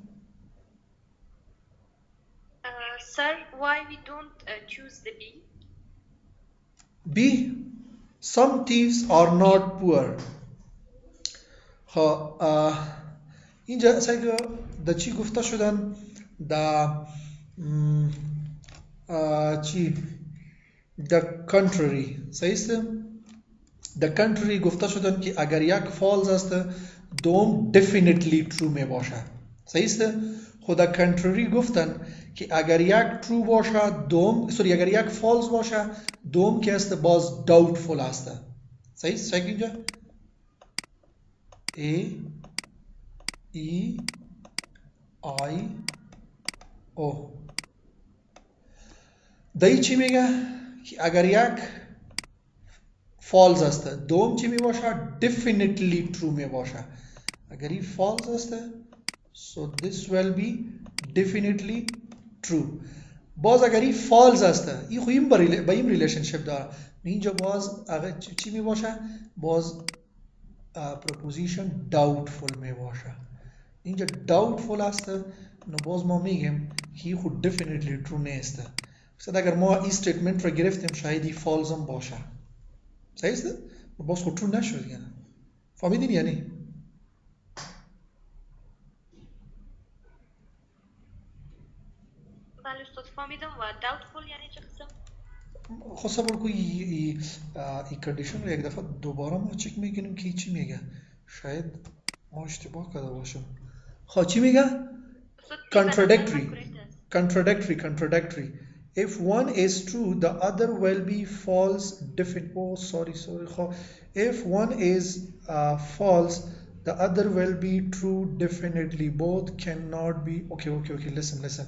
Sir, why we don't choose the B? B. Some thieves are not poor. اینجا اصلا دا چی گفته شدن؟ دا چی؟ دا contrary. صحیح است؟ دا contrary گفته شدن که اگر یک false است دوم definitely true می باشه. صحیح است؟ خود دا contrary گفتن که اگر یک true باشه دوم اگر یک false باشه دوم که است باز doubtful است. صحیح؟ صحیح اینجا؟ A E I O. دایی چی میگه؟ که اگر یک فالز است دوم چی می باشه؟ definitely true می باشه. اگر این فالز است so this will be definitely true. باز اگر این فالز است این خو این با این ریلیشنشیپ داره، اینجا باز اگر چی می باشه؟ باز proposition doubtful می باشه. اینجا doubtful است نو باز ما میگیم که این خود definitely true نیست. مثلا اگر ما این statement را گرفتیم شاید این false هم باشه. صحیح است؟ باز خود true نشد دیگه. فهمیدین یعنی؟ بله استاد فهمیدم. و doubtful یعنی چه قسم؟ خب صبر کو این کندیشن رو یک دفعه دوباره ما چک میکنیم که چی میگه. شاید ما اشتباه کرده باشم. خب چی میگه؟ contradictory. If one is true the other will be false. sorry. If one is false the other will be true definitely. Both cannot be. Okay, listen.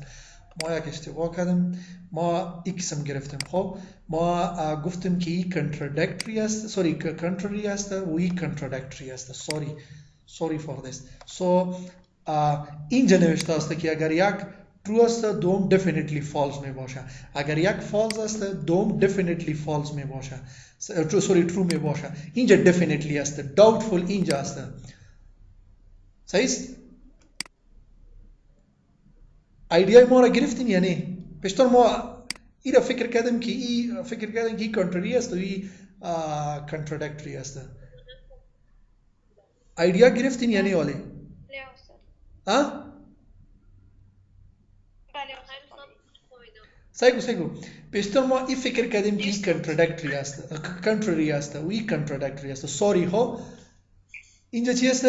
ما یک اشتباه کردم، ما ایکسم گرفتیم. خب ما گفتیم که ای contradictory است، contrary است و ای contradictory است. sorry for this. So اینجا نوشته است که اگر یک true است دوم definitely false می باشه، اگر یک false است دوم definitely false می باشه. true می باشه. اینجا definitely است، doubtful اینجا است. صحیح است؟ ایدیای ما را گرفتین یا نه؟ پیشتر ما این را فکر کردیم که ای contrary است و ای contradictory است. ایدیا گرفتین یا نه والی؟ سایگو پیشتر ما این فکر کردیم که ای contrary است و ای contradictory است. سوری ها اینجا چی است؟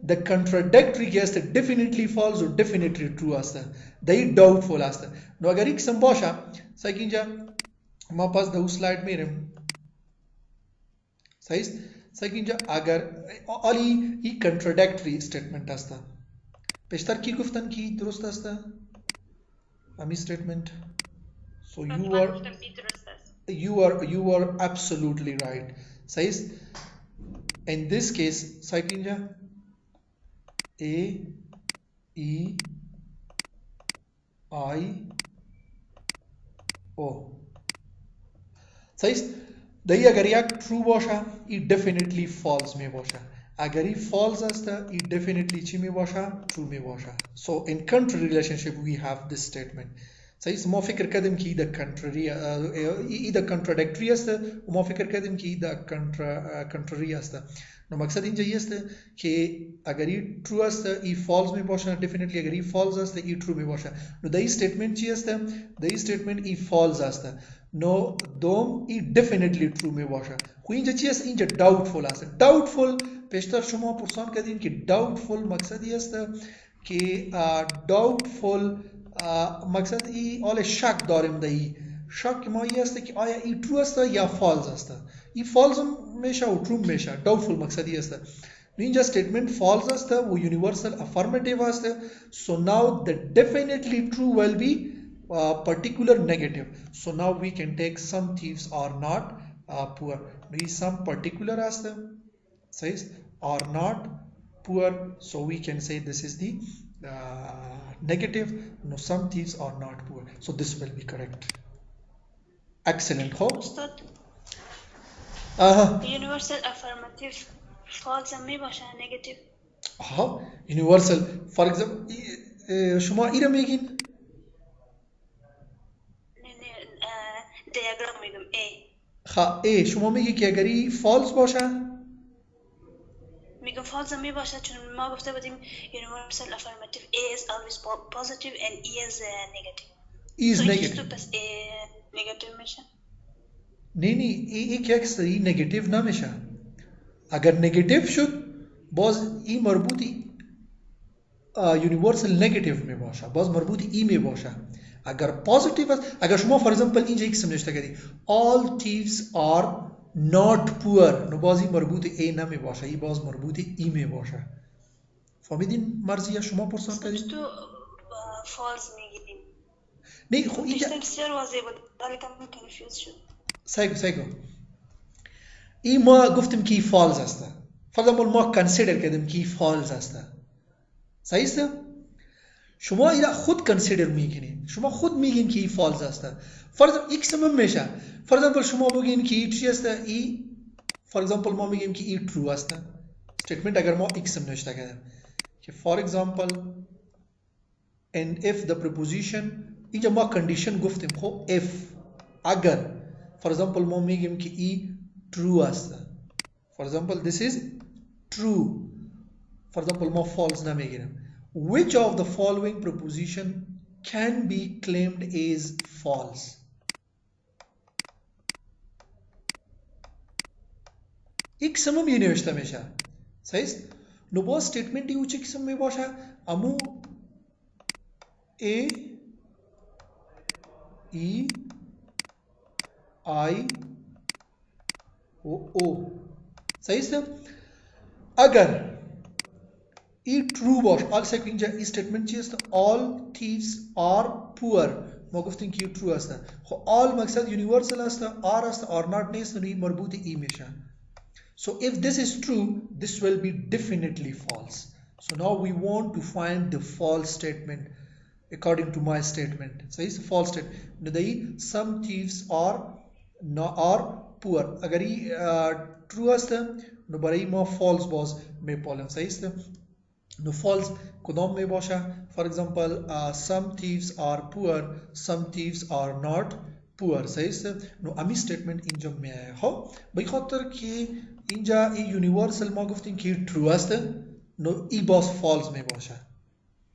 The contradictory که است definitely false و definitely true است. دایی doubtful است. نو اگر یک قسم باشه سایگ اینجا ما پس دو سلاید میریم. صحیح است؟ سایگ اینجا اگر آلی ای contradictory statement است. پیشتر کی گفتن که درست است؟ امی statement. So you are absolutely right. صحیح است؟ In this case سایگ اینجا A E I O. صحیح است؟ دایی اگر یک true باشه ای definitely false می باشه، اگر ای false است ای definitely چی می باشه؟ true می باشه. So in contrary relationship we have this statement. صحیح است؟ ما فکر کردیم که ای دا contradictory است و ما فکر کردیم که ای دا contrary است. نو مقصد اینجا است که اگر ای true است ای false می باشه definitely، اگر ای false است ای true می باشه. نو دا ای statement چی است؟ دا ای statement ای false است. نو دوم ای definitely true می باشه. خو اینجا چی است؟ اینجا doubtful است. doubtful پیشتر شما پرسان کردین که doubtful مقصدی است که doubtful مقصد ای آل شک داریم، دایی شک ما این است که آیا این true است یا false است. این false میشه و true میشه. doubtful مقصدی است. اینجا statement false است و universal affirmative است. So now the definitely true will be particular negative. So now we can take some thieves are not poor. These some particular است. Says are not poor. So we can say this is the negative. No, some thieves are not poor. So this will be correct. Excellent. Ho? استاد universal affirmative false هم می باشه negative universal. For example شما ای را میگین دیاگرام میگم A A شما میگی که اگر ای false باشه میگم false هم می باشه چون ما گفته بودیم universal affirmative A is always positive and E is negative is so negative. پس A negative میشه نه ای که اکستر ای نگیتیو نمیشه. اگر نگیتیو شد باز ای مربوطی یونیورسال نگیتیو می باشه، باز مربوطی ای می باشه. اگر پازیتیو است، اگر شما فور ایگزامپل اینجا ایکس نوشته کردی all thieves are not poor، نو باز ای مربوط ای نمی باشه، ای باز مربوط ای می باشه. فهمیدین مرزیه شما پرسان کردین؟ تو false میگیدیم نه خب اینجا بسیار واضح بود ولی کم کنفیوز شد سایگو این ما گفتیم که فالز است. فرض ما کنسیدر کردیم که فالز است. صحیح است؟ شما اینا خود کنسیدر میکنین. شما خود میگین که فالز است. فرض ایکس هم میشه. فرض شما بگین که چی است؟ ای فور ایگزامپل ما میگیم که ای ترو است. استیتمنت اگر ما ایکس هم نوشته کردیم که فور ایگزامپل and if the preposition اینجا ما کنډیشن گفتیم خب if اگر فور ایگزامپل ما میگیم که ای true است. For example, this is true. For example, ما false نمیگیرم. Which of the following proposition can be claimed as false? एक समम ये नوشته میشه. صحیح است؟ نو با statement یو چه قسم می باشه؟ امو A E I O صحیح است؟ اگر ای true باش آل سیک اینجا ای statement چی است؟ all thieves are poor ما گفتیم که true است. خب all مقصد universal است are است are not نیست نو مربوط ای میشه. So if this is true, this will be definitely false. So now we want to find the false statement according to my statement. So it's a false statement. Some thieves are poor. अगर ये true است نو برای ما false باز میپالم. صحیح است؟ نو false کدام می باشه؟ For example, some thieves are poor, some thieves are not poor. صحیح است؟ نو امی statement اینجا میایه. خب به خاطر که اینجا ای یونیورسال ما گفتیم که true است نو ای باز false می باشه.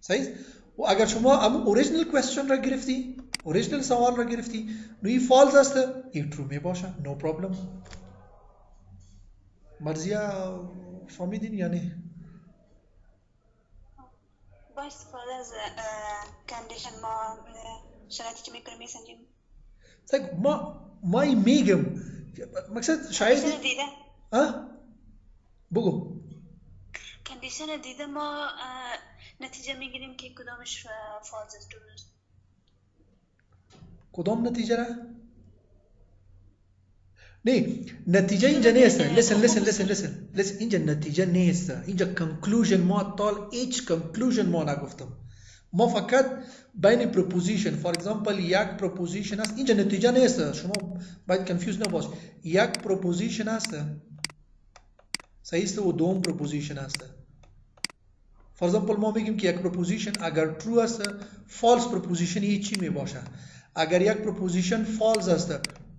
صحیح است؟ و اگر شما ام اوریجینال کوئسچن را گرفتی اوریجینال سوال را گرفتی نو ای فالز است ای true می باشه. نو پرابلم. مرزیه فهمیدین یا نه؟ با استفاده از کندیشن ما شرایطی که میکنیم میسنجیم صحیح ما ای میگم مقصد شاید کندیشن دیده بگو کندیشن دیده ما نتیجه میگیریم که کدامش فالز است درست کدام نتیجه را؟ نه نتیجه اینجا نیست. listen اینجا نتیجه نیست. اینجا conclusion ما طال هیچ conclusion ما نگفتم. ما فقط بین proposition for example یک proposition است اینجا نتیجه نیست. شما باید confused نباش. یک proposition است صحیح است و دوم proposition است. For example ما میگیم که یک proposition اگر true است false proposition یه چی می باشه؟ اگر یک proposition false است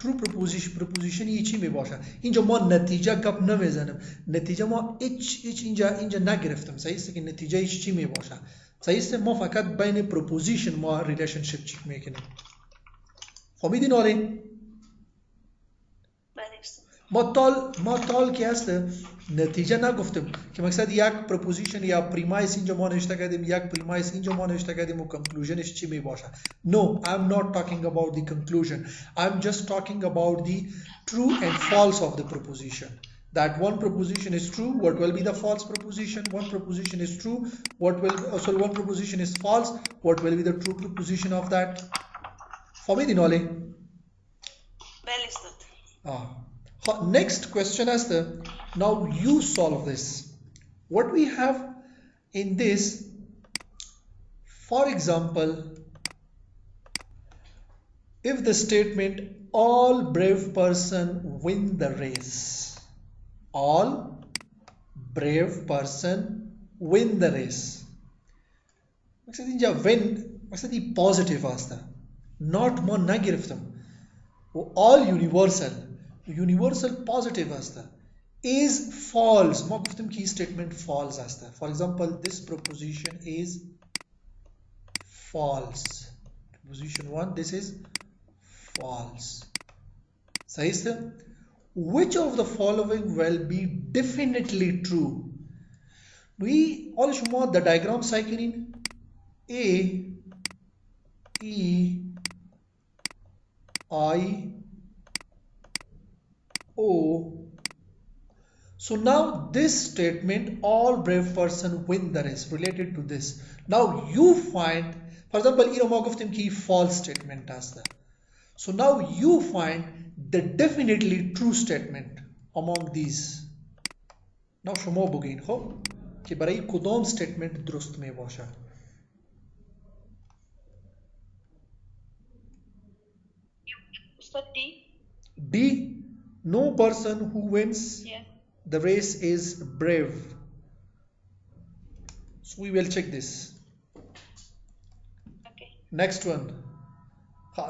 true proposition یه چی می باشه؟ اینجا ما نتیجه گپ نمیزنم. نتیجه ما هیچ اینجا نگرفتم. صحیح است که نتیجه هیچ چی می باشه؟ صحیح است ما فقط بین proposition ما relationship چک میکنیم. فهمیدین آره؟ ما تال که هست نتیجه نگفتم که مقصد یک پروپوزیشن یا پریمایس اینجا ما نوشته کردیم یک پریمایس اینجا ما نوشته کردیم و کنکلوژنش چی می باشه. No, I'm not talking about the conclusion. I'm just talking about the true and false of the proposition. That one proposition is true, what will be the false proposition? One proposition is true, one proposition is false, what will be the true proposition of that? فهمیدین حالی؟ بله استاد. Next question is now you solve this. What we have in this, for example, if the statement all brave person win the race, all brave person win the race. مقصد اینجا win مقصد این positive هسته not ما نگرفتم و all universal positive هسته is false ما گفتم که این statement false هسته. For example, this proposition is false. Proposition 1, this is false. صحیح هسته. Which of the following will be definitely true? We all شما the diagram cycling A E I O. So now this statement all brave person win the race related to this. Now you find, for example, اینو ما گفتیم که false statement هسته. So now you find the definitely true statement among these. Now شما بگین خب که برای کدام statement درست می باشه. استاد D. D. No person who wins Yeah. the race is brave. So we will check this. Okay. Next one.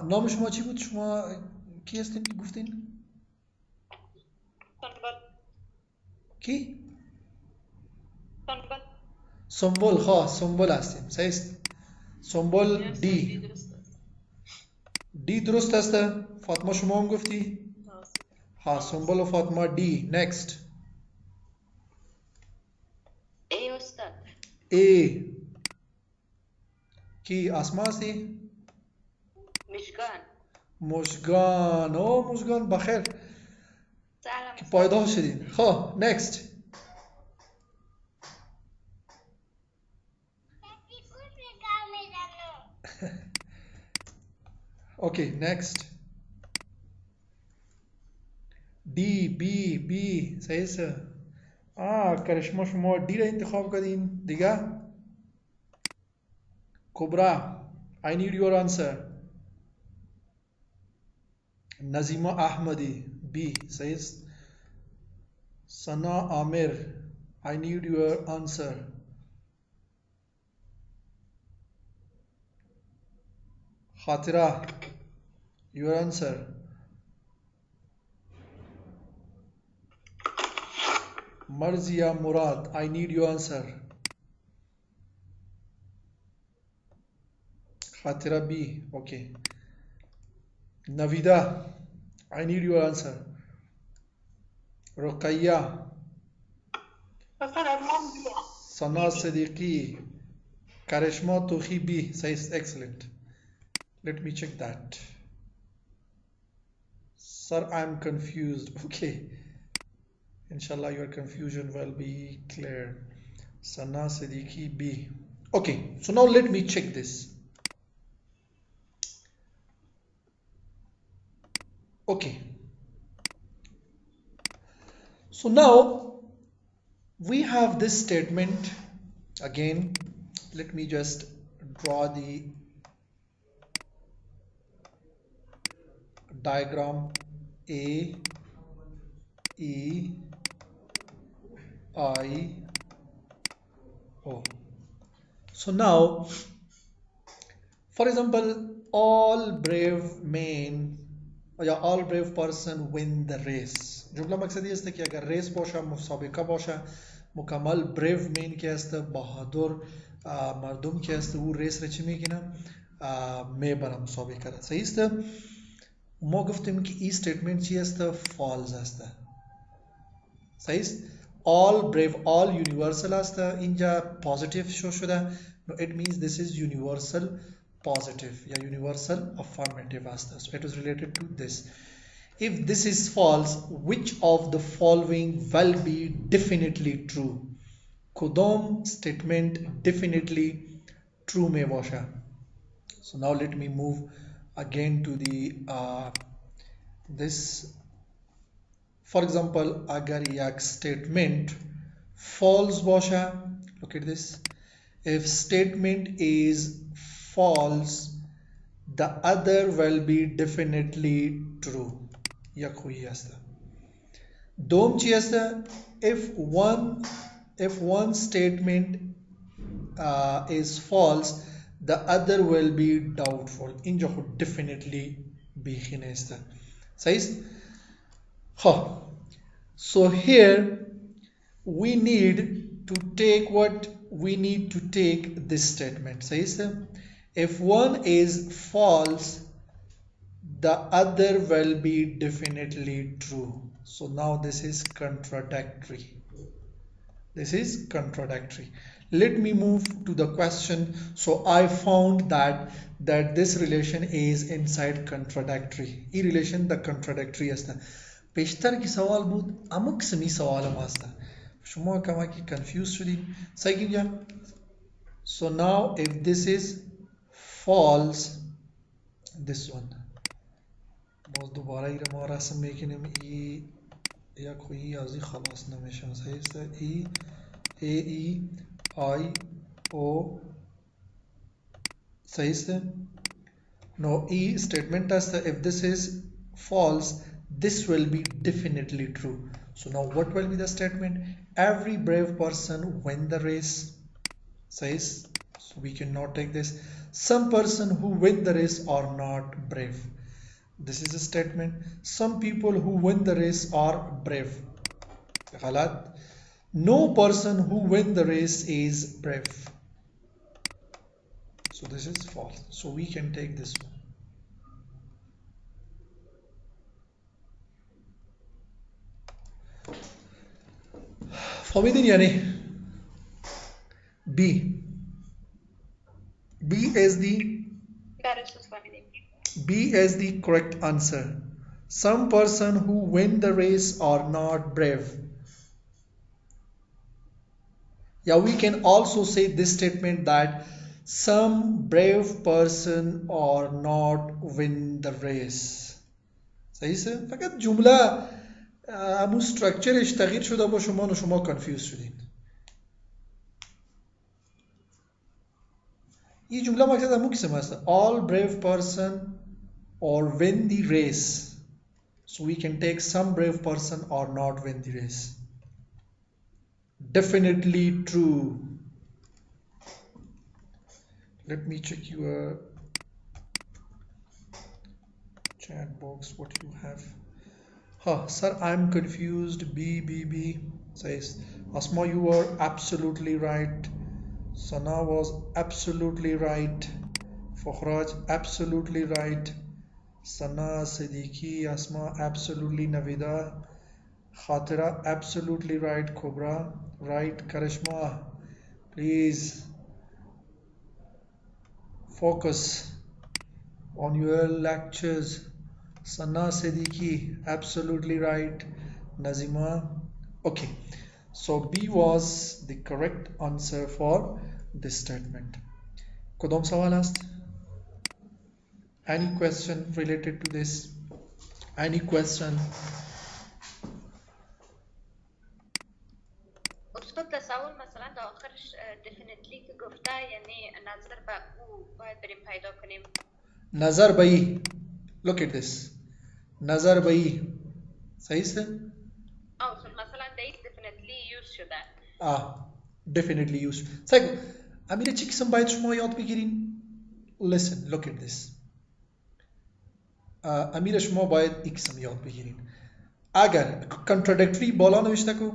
نام شما چی بود؟ شما کی هستین که گفتین؟ سنبل. کی؟ سنبل. سنبل. سنبل هستیم. صحیح است. سنبل Yes, دی. درست است. دی درست هسته؟ فاطمه شما هم گفتی؟ سنبل و فاطمه دی. Next. A استاد. A. کی اسما هستی؟ مشگان. مشگان. مشگان بخیر سلام. که پایدار شدین. خب next. Okay, next. D, B. صحیح است. کرشما شما دی را انتخاب کردین دیگه. کبرا. I need your answer. نظیما احمدی B. صحیح است. سنا عامر I need your answer. خاطرہ your answer. مرزیا مراد I need your answer. خاطرہ B. Okay. نویدہ I need your answer. رقیہ. استاد ارمان بیا. سنا صدیقی. کرشما توخی B. صحیح. Excellent. Let me check that. Sir, I am confused. Okay. Inshallah, your confusion will be clear. Sana Siddiqui B. Okay. So now let me check this. Okay. So now we have this statement. Again, let me just draw the diagram A E I O. So now, for example, all brave men या all brave person win the race. جمله مقصدی است که اگر ریس باشه مسابقه باشه مکمل brave men که است بهادر مردم که است او ریس را چی میگیرن میبرن مسابقه را. صحیح است. ما گفتیم که این statement چی است؟ false است. says all brave, all universal asta inja positive show shoda. No, it means this is universal positive, yeah, universal affirmative asta. So it is related to this. If this is false, which of the following will be definitely true? Kudom statement definitely true mein basha. So now let me move again to the this. For example, agar yak statement false basha. Look at this. If statement is false, the other will be definitely true. Yak hui asta. Dom chi asta. If one statement is false, the other will be doubtful. In jo definitely be khinesta. Says, huh. So here we need to take what we need to take this statement. Says, if one is false, the other will be definitely true. So now this is contradictory. This is contradictory. Let me move to the question. So I found that this relation is inside contradictory. E relation the contradictory است. پیشتر کی سوال بود اما قسمی سوال هم است. شما کمکی confused شدین. سعی So now if this is false, this one. باز دوباره ای رو ما رسم میکنیم ای یک خویی ازی خلاص نمیشن. صحیح است. ای A E I O صحیح است. Now E statement است. If this is false, this will be definitely true. So now what will be the statement? Every brave person win the race. Says, so we cannot take this. Some person who win the race are not brave. This is a statement. Some people who win the race are brave. غلط. No person who win the race is brave. So this is false. So we can take this one. Forbidden yani B. B is the correct answer. Some person who win the race are not brave. Yeah, we can also say this statement that some brave person or not win the race. صحیح سه؟ فقط جمله همون structureش تغییر شده با شما و شما confused شدین. این جمله مقصد همون قسم هست. All brave person or win the race. So we can take some brave person or not win the race. Definitely true. Let me check your chat box what you have. Sir, I'm confused. B says Asma, you are absolutely right. Sana was absolutely right. Fakhraj absolutely right. Sana Siddiqui Asma absolutely. Navida Khatira absolutely right. Kubra right. Karishma, please focus on your lectures. Sana Siddiqui absolutely right. Nazima, okay. So B was the correct answer for this statement. Kodam sawal asked. Any question related to this? Any question? أقصد تصور مثلا تا آخرش definitely که گفته یعنی نظر به او باید بریم پیدا کنیم. نظر به ای. Look at this. نظر به ای. صحیح است؟ مثلا they definitely use شده. Definitely use. صحیح. امیر چی قسم باید شما یاد بگیرین؟ Listen, look at this. امیر شما باید ای قسم یاد بگیرین. اگر contradictory بالا نوشته کو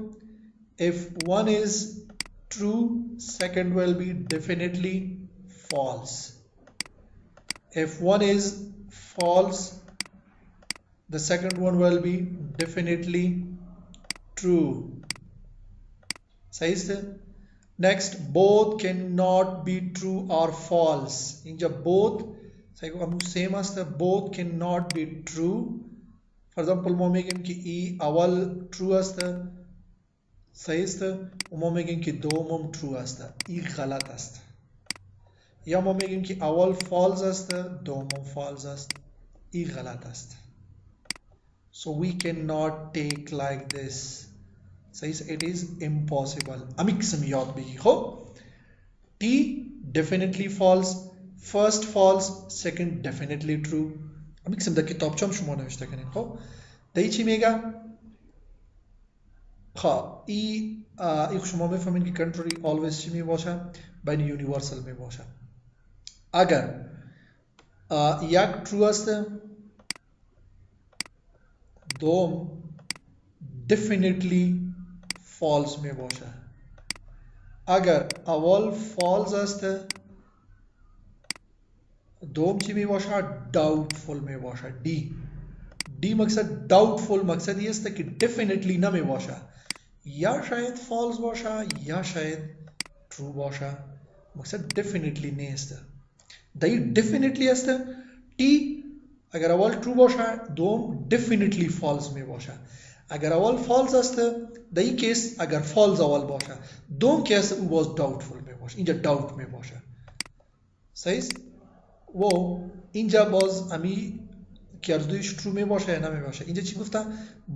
if one is true, second will be definitely false. If one is false, the second one will be definitely true. صحیح است. Next, both cannot be true or false. اینجا both same است. Both cannot be true. For example ما میگیم که ای اول true است. صحیح است. و ما میگیم که دوم true است. ای غلط است. یا ما میگیم که اول false است. دوم false است. ای غلط است. So we cannot take like this. Says it is impossible. امی قسم یاد بگی. خب T definitely false, first false, second definitely true. امی قسم در کتابچه‌ام شما نوشته کنین. خب دایی چی میگه؟ خب ای شما میفهمین که contrary always چی میباشه؟ بین universal میباشه. اگر یک true است دوم definitely false می باشه. اگر اول false است دوم چی می باشه؟ doubtful می باشه. D مقصد doubtful مقصد یہ است که definitely نمی باشه. یا شاید false باشه یا شاید true باشه. مقصد definitely نیست. دایی definitely است. T اگر اول true باشه دوم definitely false می باشه. اگر اول false است در این کیس اگر false اول باشه دوم کیس او باز doubtful می باشه. اینجا doubt می باشه. صحیح است؟ و اینجا باز امی که ارزویش true می باشه یا نمی باشه. اینجا چی گفته؟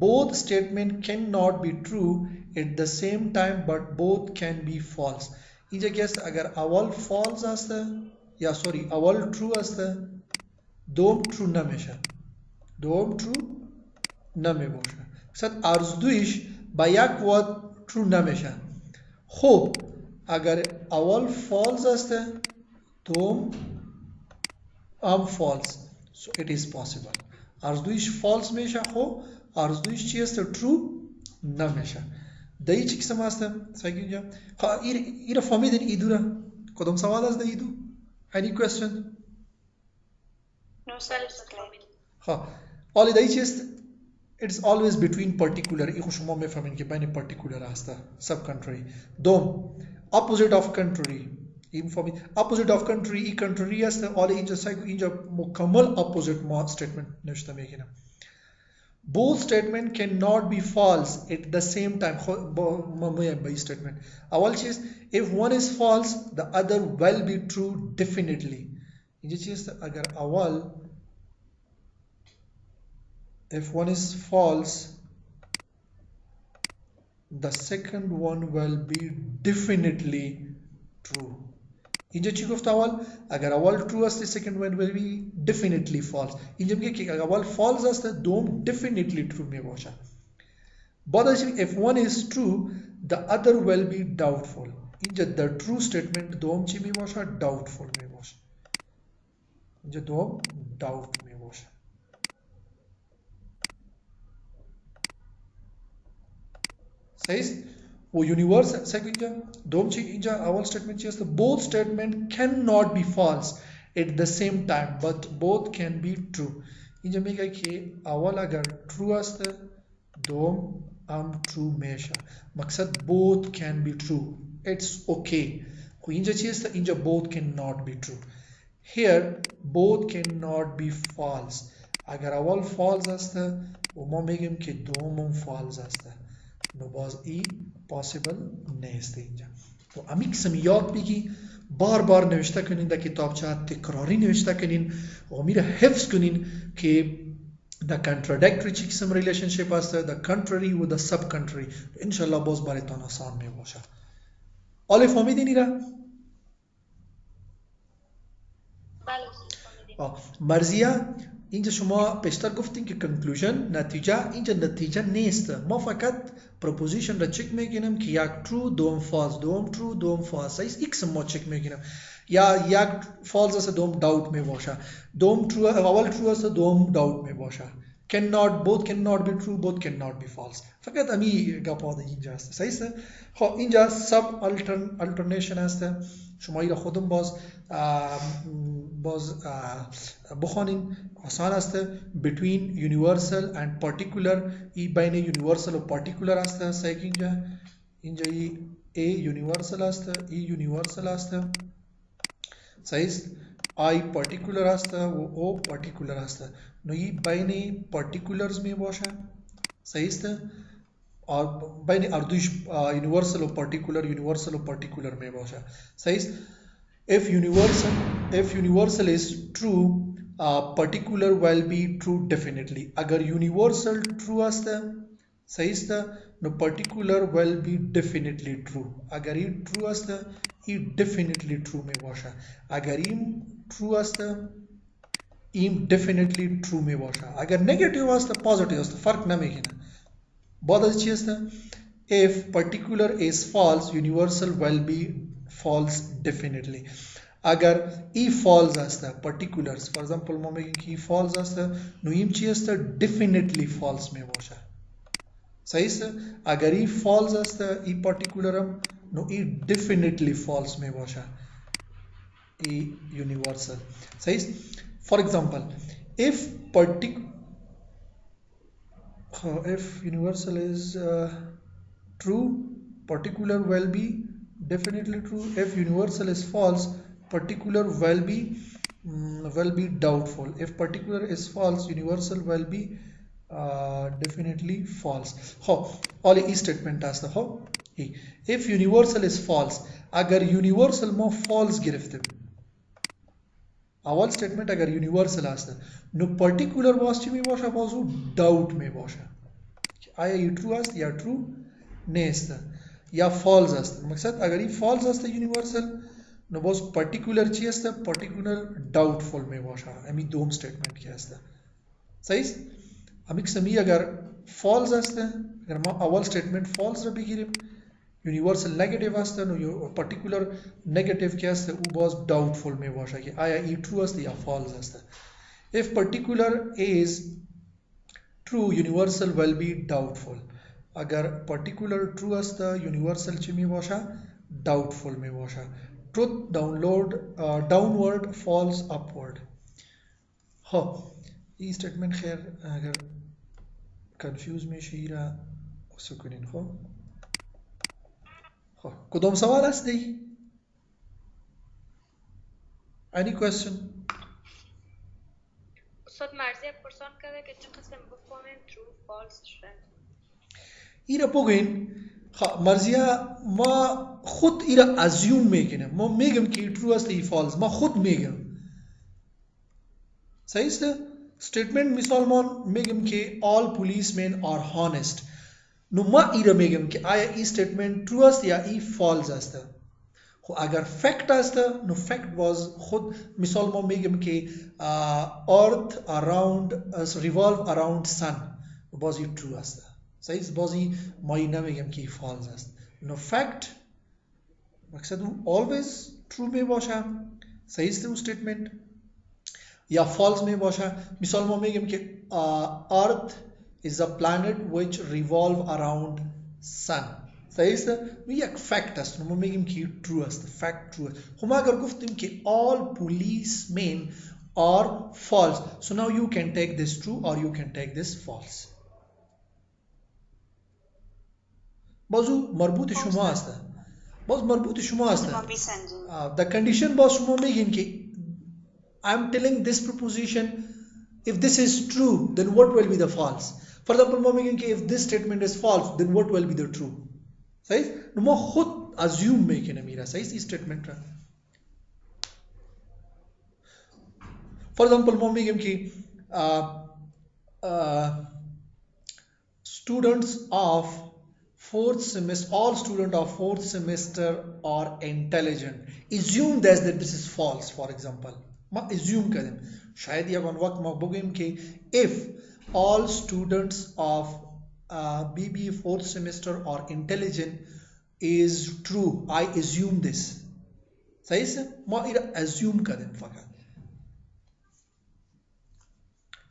both statement cannot be true at the same time but both can be false. اینجا کی است؟ اگر اول false است یا سوری اول true است دوم true نمیشه. دوم true نمی باشه. صد ارزدویش با یک واد true نمیشه. خب اگر اول false است دوم هم false. So it is possible. ارزدویش false میشه. خب ارزدویش چی است؟ true نمیشه. دایی چی قسم است؟ صحیح اینجا. خب ایره فهمیدین ایدو را؟ کدام سوال است ایدو؟ Any question? No, sir. خب حالا دایی چی است؟ It's always between particular. ای شما میفهمین که بین particular هسته sub country. دوم opposite of country. این فهمید opposite of country ای country هسته. حالا اینجا مکمل opposite ما statement نوشته میگیرم. Both statement cannot be false at the same time. با statement اول چیز if one is false the other will be true definitely. اینجا چیز اگر اول if one is false the second one will be definitely true. اینجا چی گفت اول؟ اگر اول true است second one will be definitely false. اینجا میگه که اگر اول false است دوم definitely true می باشه. بعدش if one is true the other will be doubtful. اینجا the true statement دوم چی می باشه؟ doubtful می باشه. اینجا دوم doubt می باشه. صحیح است؟ و universal صحیح اینجا دوم چی اینجا اول statement چی است؟ both statement cannot be false at the same time but both can be true. اینجا میگه که اول اگر true است دوم هم true میشه. مقصد both can be true. It's okay. و اینجا چی است؟ اینجا both cannot be true. Here both cannot be false. اگر اول false است و ما میگیم که دوم false است. نو باز ای پاسیبل نیست اینجا. تو امی قسم یاد بگی بار بار نوشته کنین در کتابچه تکراری نوشته کنین و میره حفظ کنین که the contradictory چی قسم ریلیشنشیپ است the contrary و the sub country. انشالله باز برایتان آسان می باشه. آله فهمیدین ایره؟ بله مرزیه اینجا شما پیشتر گفتین که conclusion نتیجه اینجا نتیجه نیست. ما فقط proposition را چک میگیریم که یک true دوم false دوم true دوم false. ایکس ما چک میگیریم یا یک false است دوم doubt می باشه دوم true اول true است دوم doubt می باشه. cannot both cannot be true both cannot be false فقط امی گپا اینجا هست صحیح است خب اینجا سب alternation هست شما این خودم باز بخوانین آسان است between universal and particular ای بین universal و particular است صحیح اینجا A universal است E universal است صحیح است I particular است و O particular است نو این بین particulars می باشه صحیح است بین اردوش universal و particular می باشه صحیح است if universal is true particular will be true definitely اگر universal true است صحیح است نو particular will be definitely true اگر این true است این definitely true می باشه اگر این true است این definitely true می باشه اگر negative است positive است فرق نمیکنه بعد از چی است if particular is false universal will be false definitely اگر ای false است particulars for example ما میگیم که ای false است نو این چی است definitely false می باشه صحیح است اگر ای false است ای particular هم نو ای definitely false می باشه ای universal صحیح است for example if universal is true particular will be definitely true if universal is false particular will be doubtful if particular is false universal will be definitely false خب all ای statement است خب if universal is false اگر universal ما false گرفتیم اول statement اگر universal است نو particular باز چی می باشه بازو doubt می باشه آیا ای true است یا true نیست یا false است مقصد اگر ای false است universal نو باز particular چی است particular doubtful می باشه امی دوم statement کی است صحیح است امی کسمی اگر false است اگر ما اول statement false را بگیریم universal negative است نو particular negative کی است او باز doubtful می باشه که آیا ای true است یا false است if particular is true universal will be doubtful اگر particular true است universal چی می باشه doubtful می باشه truth downward false upward ها این statement خیر اگر confuse میشه ای را سکنین خب کدام سوال است دی any question استاد مرزی پرسان کرده که چه قسم بفهمیم true false شد ایره بگوین مرزیه ما خود ایره ازیوم میکنم ما میگم که true است ای false ما خود میگم صحیح است statement مثال ما میگم که all policemen are honest نو ما ایره میگم که آیا ای statement true است یا ای false است خب اگر fact است نو fact باز خود مثال ما میگم که earth around revolve around sun باز ای true است صحیح است بازی ما ای نمیگم که ای false است نو fact مقصد always true می باشه صحیح است اون statement یا false می باشه مثال ما میگم که earth is a planet which revolve around sun صحیح است یک فکت است ما میگیم که true است فکت true است خب ما اگر گفتیم که all policemen are false so now you can take this true or you can take this false بازو مربوط شما است باز مربوط شما است the condition باز شما میگین که I'm telling this proposition if this is true then what will be the false for example ما میگیم که if this statement is false then what will be the true صحیح نو ما خود assume میکنه میره صحیح این statement را for example ما میگیم که students of fourth semester all students of fourth semester are intelligent assume that this is false for example ما assume کردیم شاید یک وقت ما بگیم که if all students of BB fourth semester are intelligent is true I assume this صحیح است ما ایره assume کردیم فقط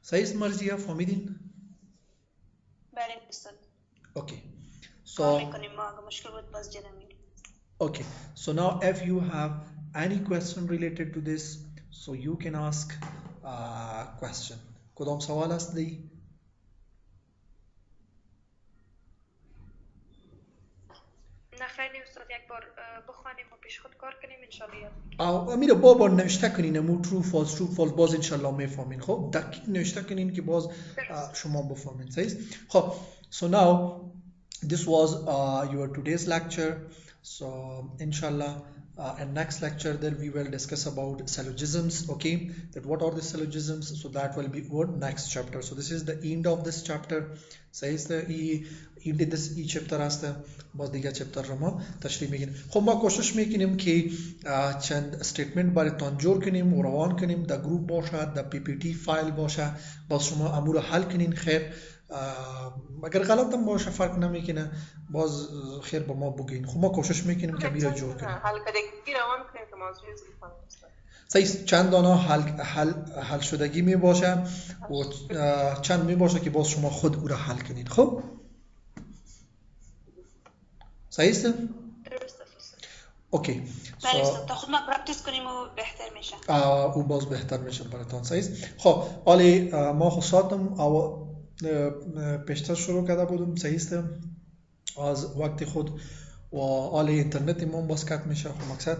صحیح است مرزیه فهمیدین بله استاد Okay. کار So میکنیم ما اگه مشکل بود باز جلو میریم okay. So now if you have any question related to this, so you can ask question. کدام سوال است دی؟ نه خیلی استاد یک بار بخوانیم و پیش خود کار کنیم انشالله یاد میگیریم. امیر بابا نوشته کنین مو ترو فالس باز انشالله میفهمین. خب دقیق نوشته کنین که باز شما بفهمین. صحیح. خب so now this was your today's lecture. So inshallah in next lecture then we will discuss about syllogisms. Okay, that what are the syllogisms, so that will be our next chapter. So this is the end of this chapter. صحیح است. این this chapter است. باز دیگه چپتر رو ما تشریح میگیم. خب ما کوشش میکنیم که چند استیتمنت براتون جور کنیم و روان کنیم. در گروپ باشه، در پی پی تی فایل باشه، باز شما امور رو حل کنین. خیر اگر غلط هم باشه فرق نمیکنه، باز خیر با ما بگین. خب ما کوشش میکنیم که میره جور کنیم. حل کردگی روان کنیم که موضوع زیفان است. صحیح. چند دانه حل شدگی می باشه و چند می باشه که باز شما خود او را حل کنید. خب صحیح است؟ درست است. اوکی. بله استاد تا خود ما پرکتیس کنیم و بهتر میشه. او باز بهتر میشه براتون. صحیح است. خب حالی ما خصوصاتم او پیشتر شروع کرده بودم. صحیح است. از وقت خود و حالی اینترنت ما باز کات میشه. خب مقصد